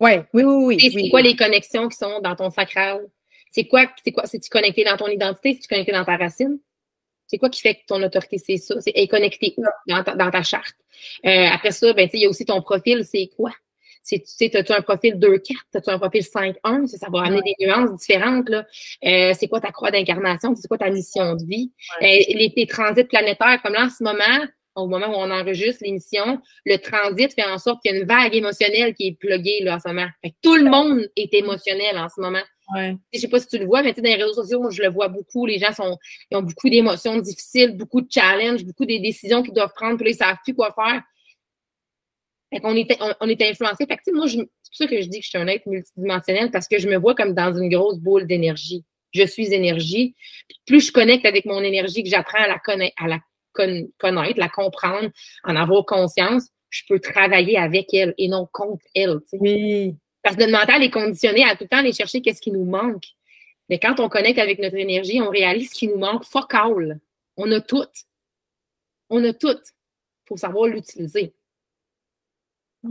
Oui. C'est quoi les connexions qui sont dans ton sacral? C'est quoi? C'est-tu connecté dans ton identité? C'est-tu connecté dans ta racine? C'est quoi qui fait que ton autorité, c'est ça? C'est connecté où dans ta charte? Après ça, ben, il y a aussi ton profil, c'est quoi? As-tu un profil 2-4? As-tu un profil 5-1? Ça va amener des nuances différentes. Là. C'est quoi ta croix d'incarnation? C'est quoi ta mission de vie? Les transits planétaires, comme là, en ce moment, au moment où on enregistre l'émission, le transit fait en sorte qu'il y a une vague émotionnelle qui est pluguée là, en ce moment. Fait que tout le monde est émotionnel en ce moment. Ouais. Je sais pas si tu le vois, mais dans les réseaux sociaux, moi, je le vois beaucoup. Les gens ils ont beaucoup d'émotions difficiles, beaucoup de challenges, beaucoup des décisions qu'ils doivent prendre, puis là, ils savent plus quoi faire. Fait qu'on on est influencé. Fait que, moi, c'est pour ça que je dis que je suis un être multidimensionnel parce que je me vois comme dans une grosse boule d'énergie. Je suis énergie. Puis plus je connecte avec mon énergie, que j'apprends à la connaître, la comprendre, en avoir conscience, je peux travailler avec elle et non contre elle. T'sais. Oui. Parce que notre mental est conditionné à tout le temps aller chercher qu'est-ce qui nous manque. Mais quand on connecte avec notre énergie, on réalise ce qui nous manque. Fuck all. On a tout. On a tout. Il faut savoir l'utiliser.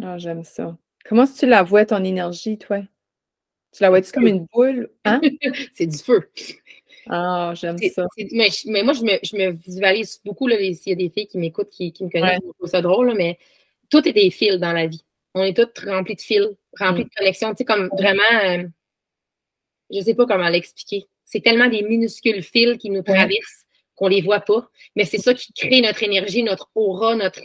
Ah, j'aime ça. Comment tu la vois, ton énergie, toi? Tu la vois-tu comme une boule? Hein? C'est du feu. Ah, j'aime ça. Mais moi, je me visualise beaucoup, là, s'il y a des filles qui m'écoutent, qui me connaissent, je trouve ça drôle, là, mais tout est des fils dans la vie. On est tous remplis de fils, remplis de connexions. Tu sais, comme vraiment, je sais pas comment l'expliquer. C'est tellement des minuscules fils qui nous traversent qu'on les voit pas. Mais c'est ça qui crée notre énergie, notre aura, notre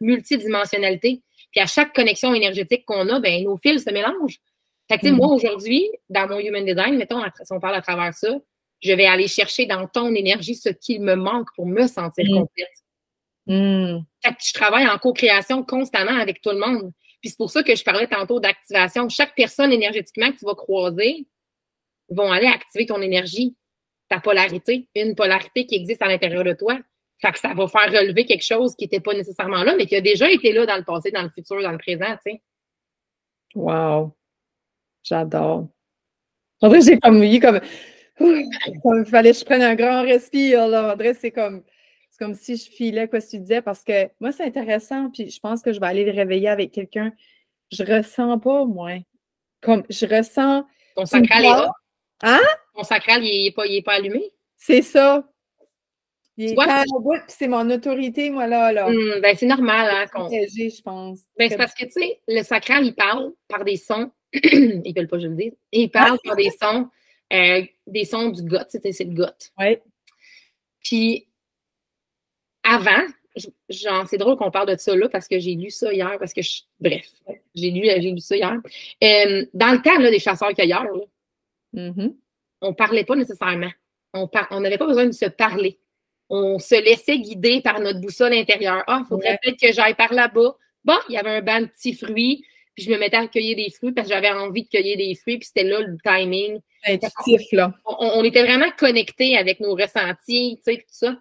multidimensionnalité. Puis à chaque connexion énergétique qu'on a, ben nos fils se mélangent. Fait que, moi, aujourd'hui, dans mon Human Design, mettons, si on parle à travers ça, je vais aller chercher dans ton énergie ce qu'il me manque pour me sentir complète. Fait que je travaille en co-création constamment avec tout le monde. Puis c'est pour ça que je parlais tantôt d'activation. Chaque personne énergétiquement que tu vas croiser vont aller activer ton énergie, ta polarité, une polarité qui existe à l'intérieur de toi. Fait que ça va faire relever quelque chose qui n'était pas nécessairement là, mais qui a déjà été là dans le passé, dans le futur, dans le présent, tu sais. Wow! J'adore. En vrai, j'ai comme il fallait que je prenne un grand respire, là. En vrai, c'est comme si je filais quoi ce que tu disais, parce que moi, c'est intéressant, puis je pense que je vais aller le réveiller avec quelqu'un. Je ressens pas, moi. Comme, je ressens... Ton sacral est là. Hein? Ton sacral, il est pas allumé? C'est ça. Il est à bout, puis c'est mon autorité, moi, là. Ben, c'est normal, hein. Je pense. Ben, c'est parce que, tu sais, le sacral, il parle par des sons. Ils veulent pas que je le dise. Il parle par des sons du gut. C'est le gut. Oui. Puis, avant, genre, c'est drôle qu'on parle de ça là, parce que j'ai lu ça hier, bref, j'ai lu ça hier. Dans le temps, là, des chasseurs-cueilleurs, on parlait pas nécessairement. On n'avait pas besoin de se parler. On se laissait guider par notre boussole intérieure. Ah, il faudrait peut-être que j'aille par là-bas. Bon, il y avait un banc de petits fruits, puis je me mettais à cueillir des fruits parce que j'avais envie de cueillir des fruits, puis c'était là le timing. Intuitif, là. On était vraiment connectés avec nos ressentis, tu sais, tout ça.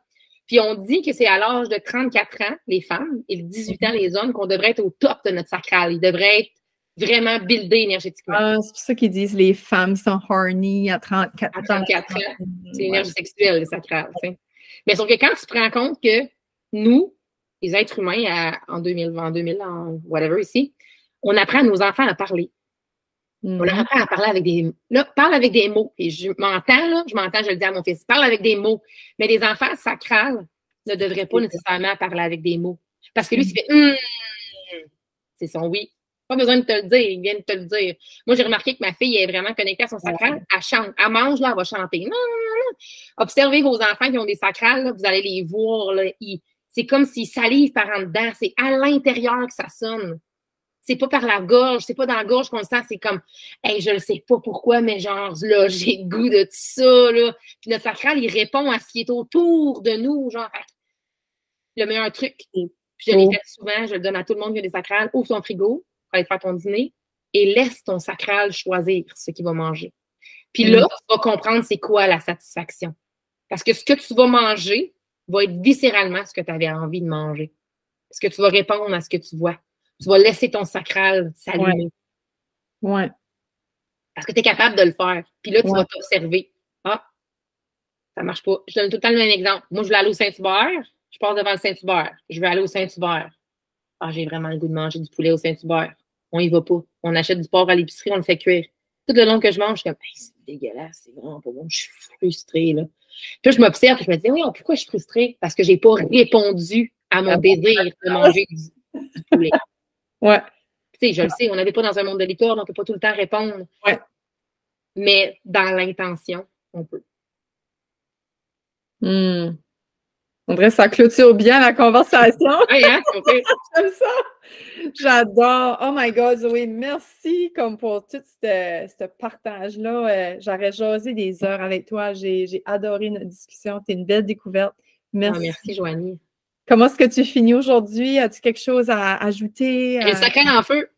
Puis on dit que c'est à l'âge de 34 ans, les femmes, et de 18 ans, les hommes, qu'on devrait être au top de notre sacral. Ils devraient être vraiment buildés énergétiquement. Ah, c'est pour ça qu'ils disent les femmes sont horny à 34 ans. À 34 ans. C'est l'énergie sexuelle, le sacral. T'sais. Mais sauf que quand tu te rends compte que nous, les êtres humains, en 2000, en whatever ici, on apprend à nos enfants à parler. On leur apprend à parler avec des mots. Là, parle avec des mots. Et je m'entends, je le dis à mon fils, parle avec des mots. Mais les enfants sacrales ne devraient pas nécessairement parler avec des mots. Parce que lui, il fait c'est son oui. Pas besoin de te le dire, il vient de te le dire. Moi, j'ai remarqué que ma fille est vraiment connectée à son sacral. Elle chante. Elle mange, là, elle va chanter. Non. Observez vos enfants qui ont des sacrales, là, vous allez les voir. Là, c'est comme s'ils salivent par en dedans. C'est à l'intérieur que ça sonne. C'est pas par la gorge, c'est pas dans la gorge qu'on le sent, c'est comme, hey, je le sais pas pourquoi, mais genre, là, j'ai le goût de tout ça, là. Puis notre sacral, il répond à ce qui est autour de nous, genre, le meilleur truc. Puis je l'ai fait souvent, je le donne à tout le monde qui a des sacrales. Ouvre ton frigo, pour aller faire ton dîner, et laisse ton sacral choisir ce qu'il va manger. Puis là, tu vas comprendre c'est quoi la satisfaction. Parce que ce que tu vas manger va être viscéralement ce que tu avais envie de manger. Parce que tu vas répondre à ce que tu vois. Tu vas laisser ton sacral s'allumer. Ouais. Parce que tu es capable de le faire. Puis là, tu vas t'observer. Ah, ça marche pas. Je donne tout le temps le même exemple. Moi, je voulais aller au Saint-Hubert. Je passe devant le Saint-Hubert. Je vais aller au Saint-Hubert. Ah, j'ai vraiment le goût de manger du poulet au Saint-Hubert. On y va pas. On achète du porc à l'épicerie, on le fait cuire. Tout le long que je mange, je suis comme, hey, c'est dégueulasse, c'est vraiment pas bon. Je suis frustrée, là. Puis là, je m'observe et je me dis, oui, pourquoi je suis frustrée? Parce que j'ai pas répondu à mon désir de manger du poulet. Ouais. Tu sais, je le sais, on n'avait pas dans un monde de licorne, on ne peut pas tout le temps répondre. Ouais. Mais dans l'intention, on peut. On dirait que ça clôture bien la conversation. Oui, hein? J'aime ça. J'adore. Oh my God, Zoé, merci comme pour tout ce partage-là. J'aurais jasé des heures avec toi. J'ai adoré notre discussion. Tu es une belle découverte. Merci. Oh, merci, Joanie. Comment est-ce que tu finis aujourd'hui? As-tu quelque chose à ajouter? J'ai le sacral en feu.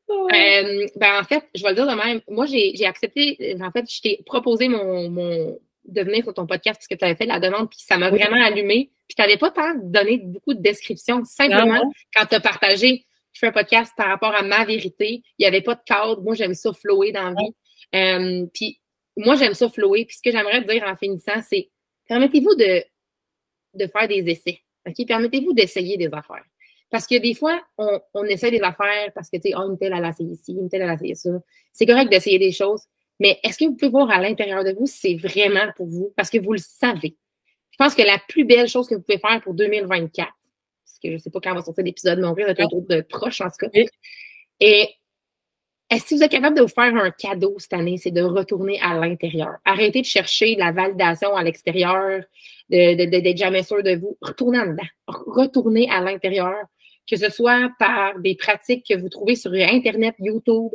En fait, je vais le dire de même. Moi, j'ai accepté, en fait, je t'ai proposé de venir sur ton podcast parce que tu avais fait la demande, puis ça m'a vraiment allumé. Puis tu n'avais pas tant donné beaucoup de descriptions. Simplement, quand tu as partagé, je fais un podcast par rapport à ma vérité, il n'y avait pas de cadre. Moi, j'aime ça flower dans la vie. Puis moi, j'aime ça flower. Puis ce que j'aimerais dire en finissant, c'est permettez-vous de faire des essais. OK? Permettez-vous d'essayer des affaires. Parce que des fois, on essaie des affaires parce que, tu sais, une telle, elle a essayé ci, une telle, elle a essayé ça. C'est correct d'essayer des choses, mais est-ce que vous pouvez voir à l'intérieur de vous si c'est vraiment pour vous? Parce que vous le savez. Je pense que la plus belle chose que vous pouvez faire pour 2024, parce que je ne sais pas quand va sortir l'épisode, mais on risque d'être autour de proche, en tout cas, et Si vous êtes capable de vous faire un cadeau cette année, c'est de retourner à l'intérieur. Arrêtez de chercher de la validation à l'extérieur, d'être jamais sûr de vous. Retournez en dedans. Retournez à l'intérieur, que ce soit par des pratiques que vous trouvez sur Internet, YouTube,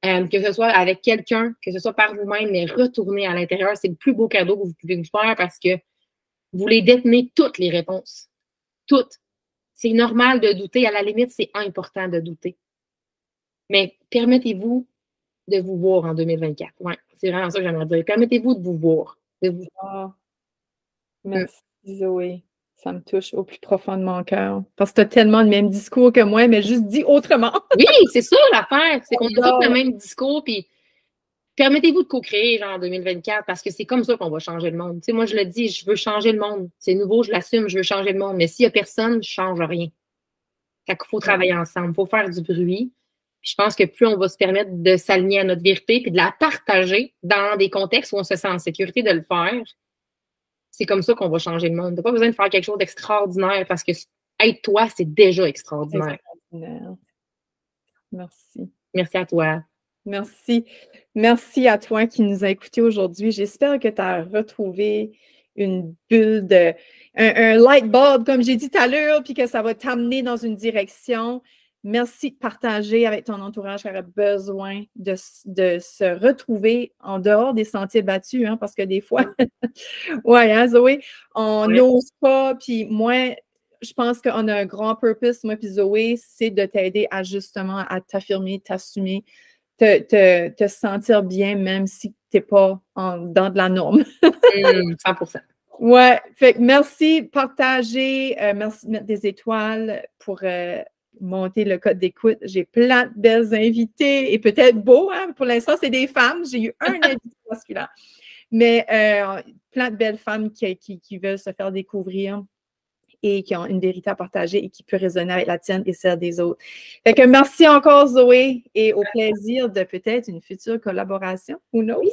que ce soit avec quelqu'un, que ce soit par vous-même, mais retournez à l'intérieur. C'est le plus beau cadeau que vous pouvez vous faire parce que vous les détenez toutes les réponses. Toutes. C'est normal de douter. À la limite, c'est important de douter. Mais permettez-vous de vous voir en 2024. Oui, c'est vraiment ça que j'aimerais dire. Permettez-vous de vous voir. Merci, Zoé. Ça me touche au plus profond de mon cœur. Parce que tu as tellement le même discours que moi, mais juste dit autrement. Oui, c'est ça l'affaire. C'est qu'on a tous le même discours. Puis permettez-vous de co-créer genre en 2024 parce que c'est comme ça qu'on va changer le monde. Tu sais, moi, je le dis, je veux changer le monde. C'est nouveau, je l'assume, je veux changer le monde. Mais s'il n'y a personne, je ne change rien. Fait qu'il faut travailler ensemble, il faut faire du bruit. Puis je pense que plus on va se permettre de s'aligner à notre vérité puis de la partager dans des contextes où on se sent en sécurité de le faire, c'est comme ça qu'on va changer le monde. Tu n'as pas besoin de faire quelque chose d'extraordinaire parce que être toi, c'est déjà extraordinaire. Merci. Merci à toi. Merci. Merci à toi qui nous a écoutés aujourd'hui. J'espère que tu as retrouvé une bulle un light bulb, comme j'ai dit tout à l'heure, puis que ça va t'amener dans une direction. Merci de partager avec ton entourage qui aurait besoin de se retrouver en dehors des sentiers battus, hein, parce que des fois, ouais, hein, Zoé, on n'ose pas. Puis moi, je pense qu'on a un grand purpose, moi puis Zoé, c'est de t'aider à justement à t'affirmer, t'assumer, te sentir bien, même si tu n'es pas dans de la norme. 100%. Ouais, fait que merci, partagez, merci de mettre des étoiles pour monter le code d'écoute. J'ai plein de belles invités et peut-être beau, hein? Pour l'instant, c'est des femmes. J'ai eu un invité masculin, mais plein de belles femmes qui veulent se faire découvrir et qui ont une vérité à partager et qui peut résonner avec la tienne et celle des autres. Fait que merci encore, Zoé, et au plaisir de peut-être une future collaboration. Who knows?